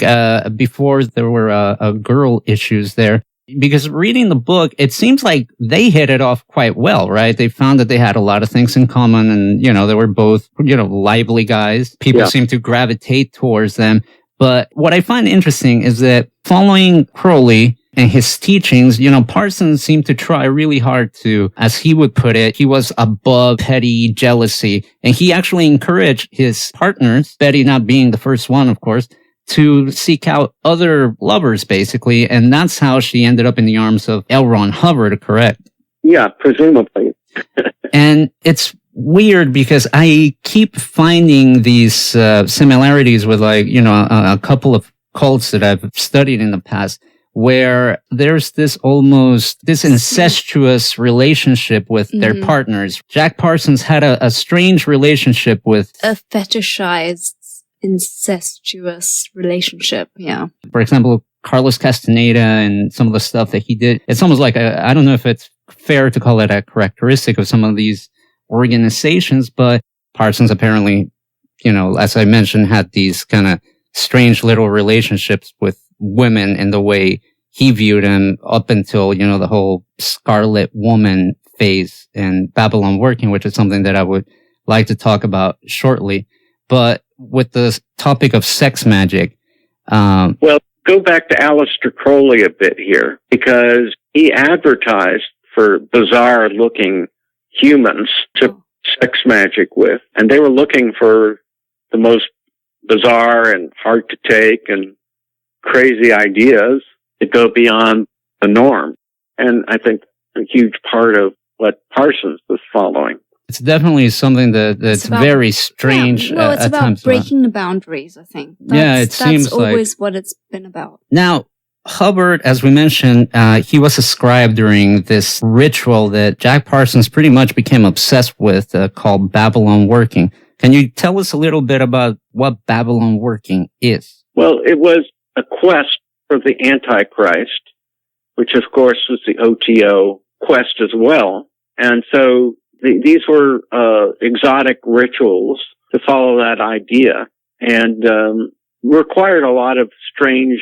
before there were girl issues there. Because reading the book, it seems like they hit it off quite well, right? They found that they had a lot of things in common, and, they were both, lively guys. People seemed to gravitate towards them. But what I find interesting is that following Crowley and his teachings, Parsons seemed to try really hard to, as he would put it, he was above petty jealousy. And he actually encouraged his partners, Betty not being the first one, of course, to seek out other lovers, basically. And that's how she ended up in the arms of L. Ron Hubbard, correct? Yeah, presumably. And it's weird because I keep finding these similarities with a couple of cults that I've studied in the past, where there's this incestuous relationship with their partners. Jack Parsons had a strange relationship with a fetishized incestuous relationship. Yeah. For example, Carlos Castaneda and some of the stuff that he did. It's almost like I don't know if it's fair to call it a characteristic of some of these organizations, but Parsons apparently, as I mentioned, had these kind of strange little relationships with women in the way he viewed them up until, the whole Scarlet Woman phase in Babylon Working, which is something that I would like to talk about shortly. But with the topic of sex magic, well, go back to Aleister Crowley a bit here, because he advertised for bizarre looking humans to sex magic with, and they were looking for the most bizarre and hard to take and crazy ideas to go beyond the norm. And I think a huge part of what Parsons was following. It's definitely something that's very strange. Yeah, well, it's about breaking the boundaries, I think. It seems that's always what it's been about. Now, Hubbard, as we mentioned, he was a scribe during this ritual that Jack Parsons pretty much became obsessed with, called Babylon Working. Can you tell us a little bit about what Babylon Working is? Well, it was a quest for the Antichrist, which of course was the O.T.O. quest as well. And so these were exotic rituals to follow that idea, and required a lot of strange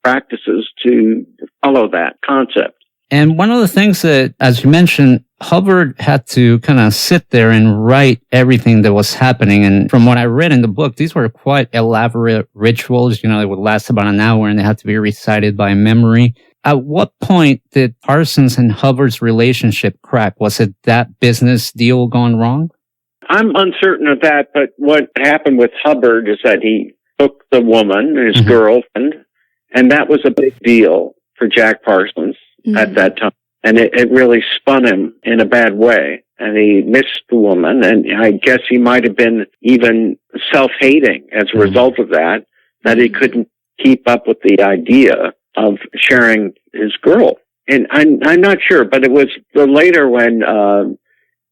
practices to follow that concept. And one of the things that, as you mentioned, Hubbard had to kind of sit there and write everything that was happening. And from what I read in the book, these were quite elaborate rituals. They would last about an hour and they had to be recited by memory. At what point did Parsons and Hubbard's relationship crack? Was it that business deal gone wrong? I'm uncertain of that, but what happened with Hubbard is that he took the woman, his girlfriend, and that was a big deal for Jack Parsons at that time. And it really spun him in a bad way. And he missed the woman, and I guess he might have been even self-hating as a result of that he couldn't keep up with the idea of sharing his girl. And I'm not sure, but it was later when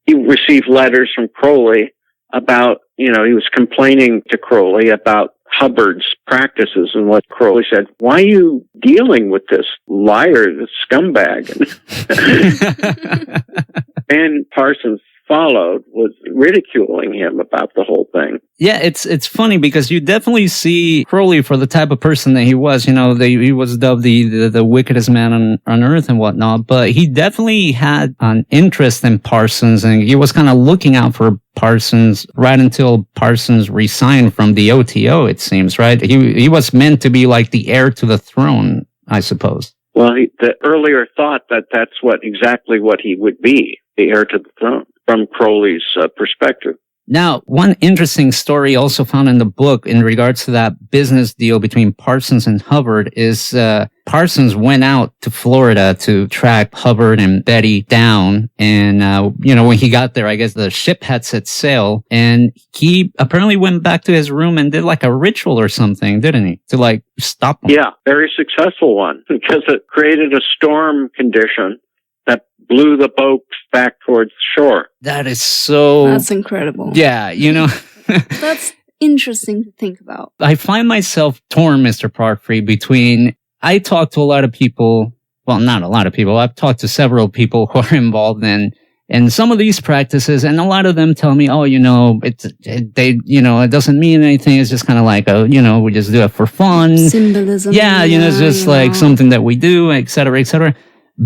he received letters from Crowley about, he was complaining to Crowley about Hubbard's practices, and what Crowley said, why are you dealing with this liar, this scumbag? Ben Parsons followed was ridiculing him about the whole thing. Yeah, it's funny because you definitely see Crowley for the type of person that he was. You know, he was dubbed the wickedest man on earth and whatnot, but he definitely had an interest in Parsons, and he was kind of looking out for Parsons right until Parsons resigned from the O.T.O, it seems, right? He was meant to be like the heir to the throne, I suppose. Well, the earlier thought that that's exactly what he would be, the heir to the throne, from Crowley's perspective. Now, one interesting story also found in the book in regards to that business deal between Parsons and Hubbard is Parsons went out to Florida to track Hubbard and Betty down. And, when he got there, I guess the ship had set sail, and he apparently went back to his room and did like a ritual or something, didn't he? To like stop them. Yeah, very successful one, because it created a storm condition that blew the boat back towards shore. That's incredible. Yeah, That's interesting to think about. I find myself torn, Mr. Parfrey, between, I talk to a lot of people, well, not a lot of people, I've talked to several people who are involved in some of these practices, and a lot of them tell me, oh, it doesn't mean anything, it's just kind of like, we just do it for fun. Symbolism. Yeah, it's just like something that we do, et cetera, et cetera.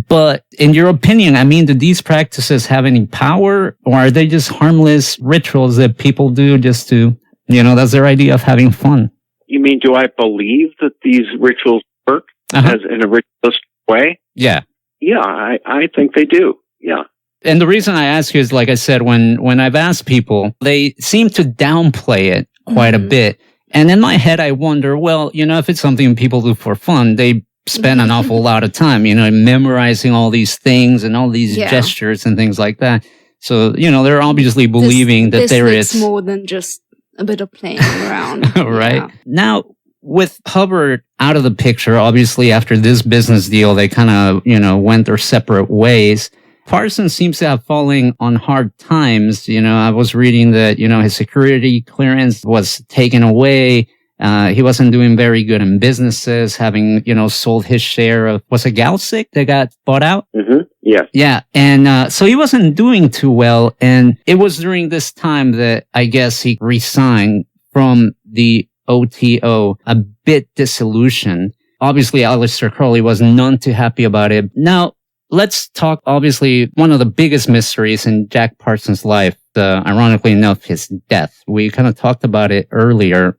But in your opinion, I mean, do these practices have any power, or are they just harmless rituals that people do just to, that's their idea of having fun? You mean, do I believe that these rituals work as in a ritualistic way? Yeah. Yeah, I think they do. Yeah. And the reason I ask you is, like I said, when I've asked people, they seem to downplay it quite a bit. And in my head, I wonder, well, if it's something people do for fun, they spend an awful lot of time, memorizing all these things and all these gestures and things like that. So, they're obviously believing that there is more than just a bit of playing around. Right. Yeah. Now, with Hubbard out of the picture, obviously after this business deal, they kind of, went their separate ways. Parsons seems to have fallen on hard times. I was reading that, his security clearance was taken away. He wasn't doing very good in businesses, having, sold his share of, was it Galsic that got bought out? Mm-hmm. Yeah. Yeah. And, so he wasn't doing too well. And it was during this time that I guess he resigned from the O.T.O, a bit disillusioned. Obviously, Aleister Crowley was none too happy about it. Now, let's talk, obviously, one of the biggest mysteries in Jack Parsons' life, ironically enough, his death. We kind of talked about it earlier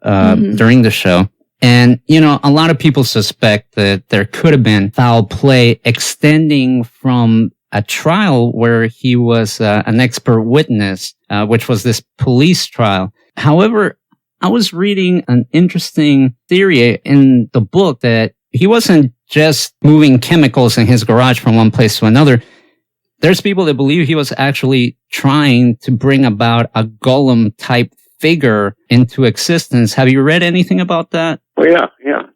during the show. And, a lot of people suspect that there could have been foul play extending from a trial where he was an expert witness, which was this police trial. However, I was reading an interesting theory in the book that he wasn't just moving chemicals in his garage from one place to another. There's people that believe he was actually trying to bring about a Golem type figure into existence. Have you read anything about that? Oh, yeah,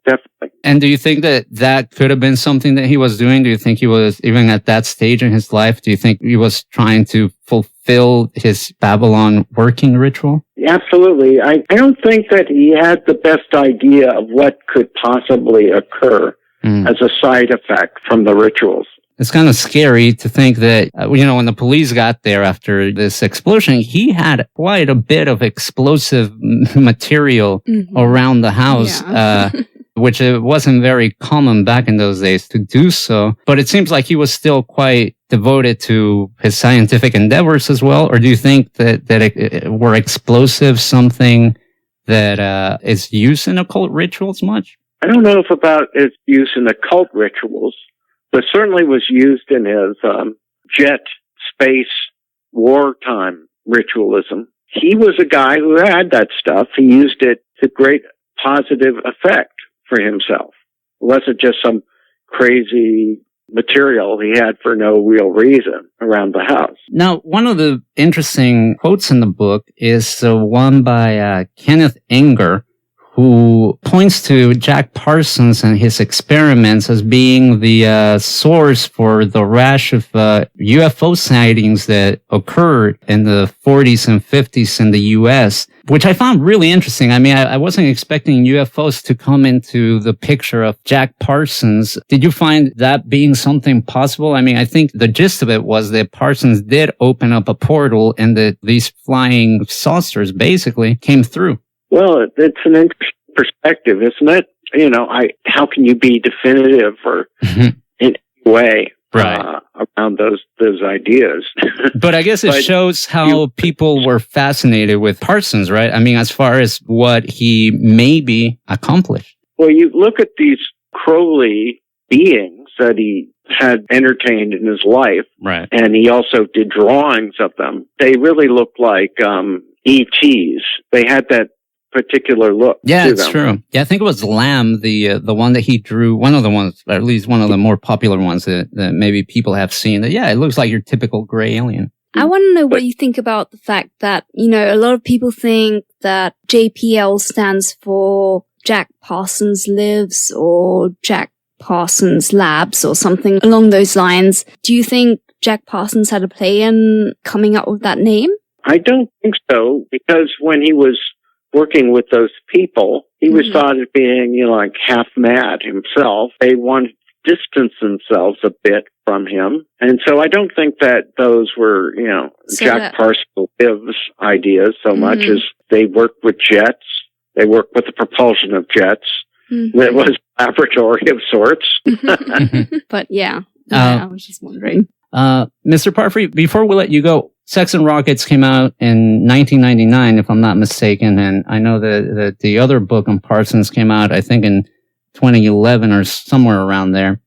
definitely. And do you think that could have been something that he was doing? Do you think he was, even at that stage in his life, do you think he was trying to fulfill his Babylon working ritual? Absolutely. I don't think that he had the best idea of what could possibly occur as a side effect from the rituals. It's kind of scary to think that, when the police got there after this explosion, he had quite a bit of explosive material around the house, which it wasn't very common back in those days to do so. But it seems like he was still quite devoted to his scientific endeavors as well. Or do you think that were explosives something that is used in occult rituals much? I don't know if about its use in occult rituals, but certainly was used in his jet space wartime ritualism. He was a guy who had that stuff. He used it to great positive effect for himself. It wasn't just some crazy material he had for no real reason around the house. Now, one of the interesting quotes in the book is one by Kenneth Enger, who points to Jack Parsons and his experiments as being the source for the rash of UFO sightings that occurred in the 40s and 50s in the U.S. which I found really interesting. I mean, I wasn't expecting UFOs to come into the picture of Jack Parsons. Did you find that being something possible? I mean, I think the gist of it was that Parsons did open up a portal and that these flying saucers basically came through. Well, it's an interesting perspective, isn't it? You know, how can you be definitive or in any way around those ideas? But I guess it shows how people were fascinated with Parsons, right? I mean, as far as what he maybe accomplished. Well, you look at these Crowley beings that he had entertained in his life, right? And he also did drawings of them. They really look like ETs. They had that particular look. Yeah, it's true. Yeah, I think it was Lamb, the one that he drew, one of the ones, or at least one of the more popular ones that maybe people have seen. That, yeah, it looks like your typical gray alien. I want to know what you think about the fact that, you know, a lot of people think that JPL stands for Jack Parsons Lives or Jack Parsons Labs or something along those lines. Do you think Jack Parsons had a play in coming up with that name? I don't think so, because when he was working with those people, he was thought of being, you know, like half mad himself. They wanted to distance themselves a bit from him. And so I don't think that those were, you know, Jack Parsons Lives ideas so much as they worked with jets. They worked with the propulsion of jets. It was a laboratory of sorts. But yeah, I was just wondering. Mr. Parfrey, before we let you go, Sex and Rockets came out in 1999, if I'm not mistaken, and I know that the other book on Parsons came out, I think, in 2011 or somewhere around there.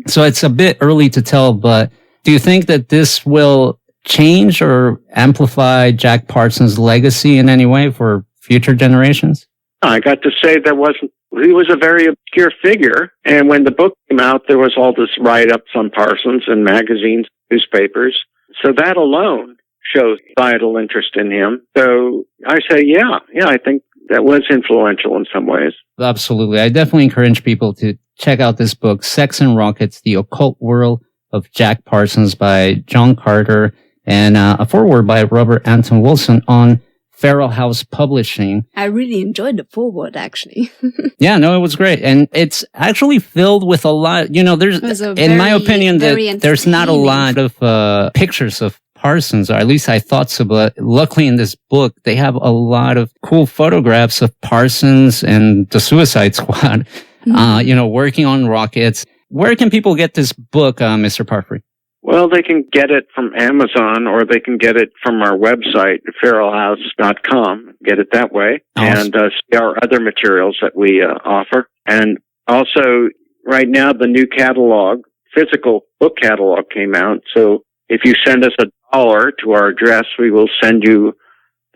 So it's a bit early to tell, but do you think that this will change or amplify Jack Parsons' legacy in any way for future generations? I got to say he was a very obscure figure, and when the book came out, there was all this write-ups on Parsons in magazines, newspapers. So that alone shows vital interest in him. So I say, yeah, I think that was influential in some ways. Absolutely. I definitely encourage people to check out this book, Sex and Rockets, The Occult World of Jack Parsons by John Carter, and a foreword by Robert Anton Wilson on Feral House Publishing. I really enjoyed the foreword, actually. Yeah, no, it was great. And it's actually filled with a lot, you know, in my opinion, there's not a lot of pictures of Parsons, or at least I thought so, but luckily in this book, they have a lot of cool photographs of Parsons and the Suicide Squad, you know, working on rockets. Where can people get this book, Mr. Parfrey? Well, they can get it from Amazon, or they can get it from our website, feralhouse.com. Get it that way. Awesome. And see our other materials that we offer. And also, right now, the new catalog, physical book catalog came out. So if you send us $1 to our address, we will send you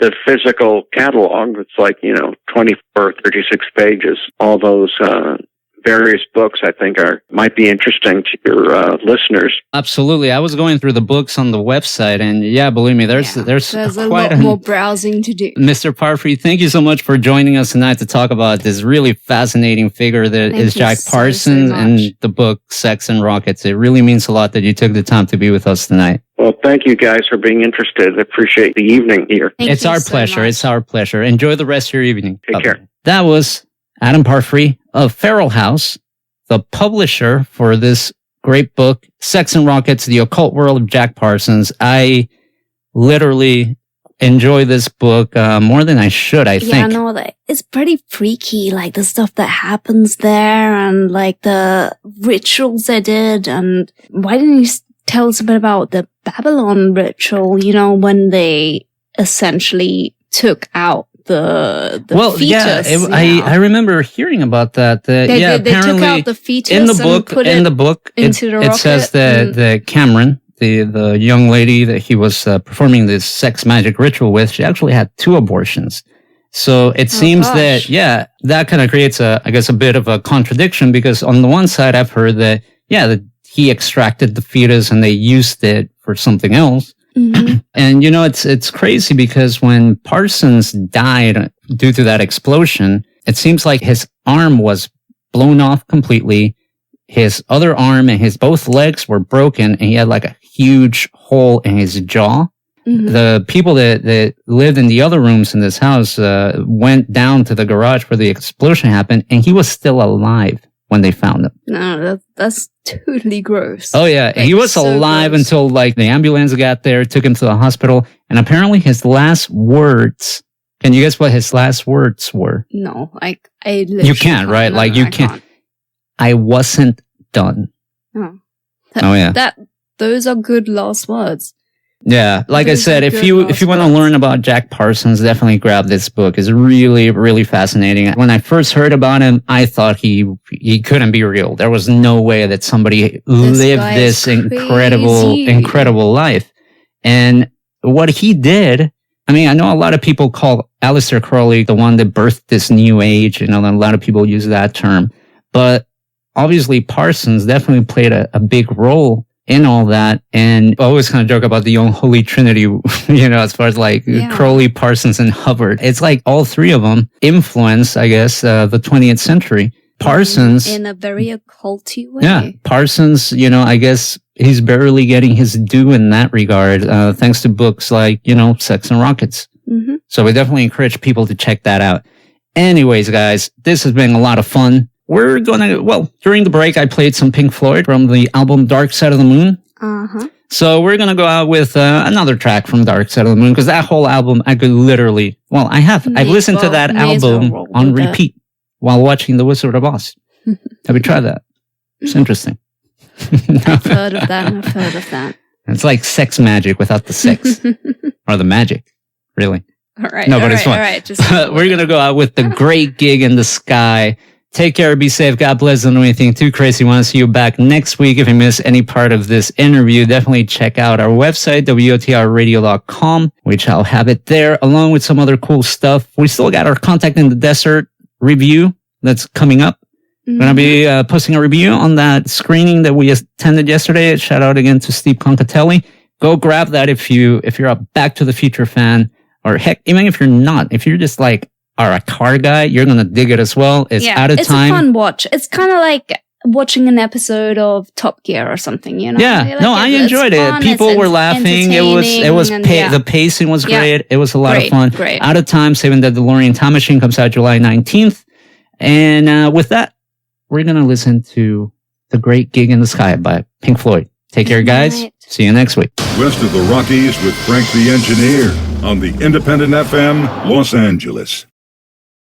the physical catalog. It's like, you know, 24 or 36 pages. All those various books, I think, might be interesting to your listeners. Absolutely. I was going through the books on the website, and yeah, believe me, there's a lot more browsing to do. Mr. Parfrey, thank you so much for joining us tonight to talk about this really fascinating figure that is Jack Parsons and the book Sex and Rockets. It really means a lot that you took the time to be with us tonight. Well, thank you guys for being interested. I appreciate the evening here. It's our pleasure. It's our pleasure. Enjoy the rest of your evening. Take care. That was Adam Parfrey of Feral House, the publisher for this great book, Sex and Rockets, The Occult World of Jack Parsons. I literally enjoy this book more than I should, I think. Yeah, no, it's pretty freaky, like the stuff that happens there and like the rituals they did. And why didn't you tell us a bit about the Babylon ritual, you know, when they essentially took out the fetus. I remember hearing about that. They took out the fetus in the book. Into the rocket. It says that the Cameron, the young lady that he was performing this sex magic ritual with, she actually had 2 abortions. So it seems that that kind of creates a bit of a contradiction, because on the one side I've heard that he extracted the fetus and they used it for something else. Mm-hmm. And, you know, it's crazy because when Parsons died due to that explosion, it seems like his arm was blown off completely. His other arm and his both legs were broken, and he had like a huge hole in his jaw. The people that lived in the other rooms in this house went down to the garage where the explosion happened, and he was still alive when they found him. No, that's totally gross. Oh yeah, Like, he was so alive gross. until like the ambulance got there, took him to the hospital, and apparently his last words. Can you guess what his last words were? No, like I literally You can't, right? No, Like no, you I can't. I wasn't done. Oh. Oh yeah. Those are good last words. Yeah, like I Those said, are if good you last want to words. learn about Jack Parsons, definitely grab this book. It's really, really fascinating. When I first heard about him, I thought he couldn't be real. There was no way that somebody lived guy this is crazy. incredible life. And what he did, I mean, I know a lot of people call Aleister Crowley the one that birthed this new age. You know, a lot of people use that term. But obviously, Parsons definitely played a big role in all that. And I always kind of joke about the unholy trinity, you know, as far as like Crowley, Parsons, and Hubbard. It's like all three of them influenced, I guess, the 20th century. Parsons. In a very occulty way. Yeah. Parsons, you know, I guess he's barely getting his due in that regard, thanks to books like, you know, Sex and Rockets. Mm-hmm. So we definitely encourage people to check that out. Anyways, guys, this has been a lot of fun. We're during the break, I played some Pink Floyd from the album Dark Side of the Moon. Uh-huh. So we're going to go out with another track from Dark Side of the Moon, because that whole album, I could literally, I've listened to that album on repeat while watching The Wizard of Oz. Have you tried that? It's interesting. I've heard of that. It's like sex magic without the sex. Or the magic, really. All right. No, but it's fun. All right. We're going to go out with The Great Gig in the Sky. Take care, be safe, God bless, don't do anything too crazy. Want to see you back next week. If you miss any part of this interview, definitely check out our website, WOTRradio.com, which I'll have it there, along with some other cool stuff. We still got our Contact in the Desert review that's coming up. We're going to be posting a review on that screening that we attended yesterday. Shout out again to Steve Concatelli. Go grab that if you're a Back to the Future fan, or heck, even if you're not, if you're just like, are a car guy, you're going to dig it as well. It's out of time. It's a fun watch. It's kind of like watching an episode of Top Gear or something, you know? Yeah. I enjoyed it. Fun, People were laughing. The pacing was great. It was a lot of fun. Great. Out of Time, Saving the DeLorean Time Machine comes out July 19th. And with that, we're going to listen to The Great Gig in the Sky by Pink Floyd. Take care, guys. Right. See you next week. West of the Rockies with Frank the Engineer on the Independent FM, Los Angeles.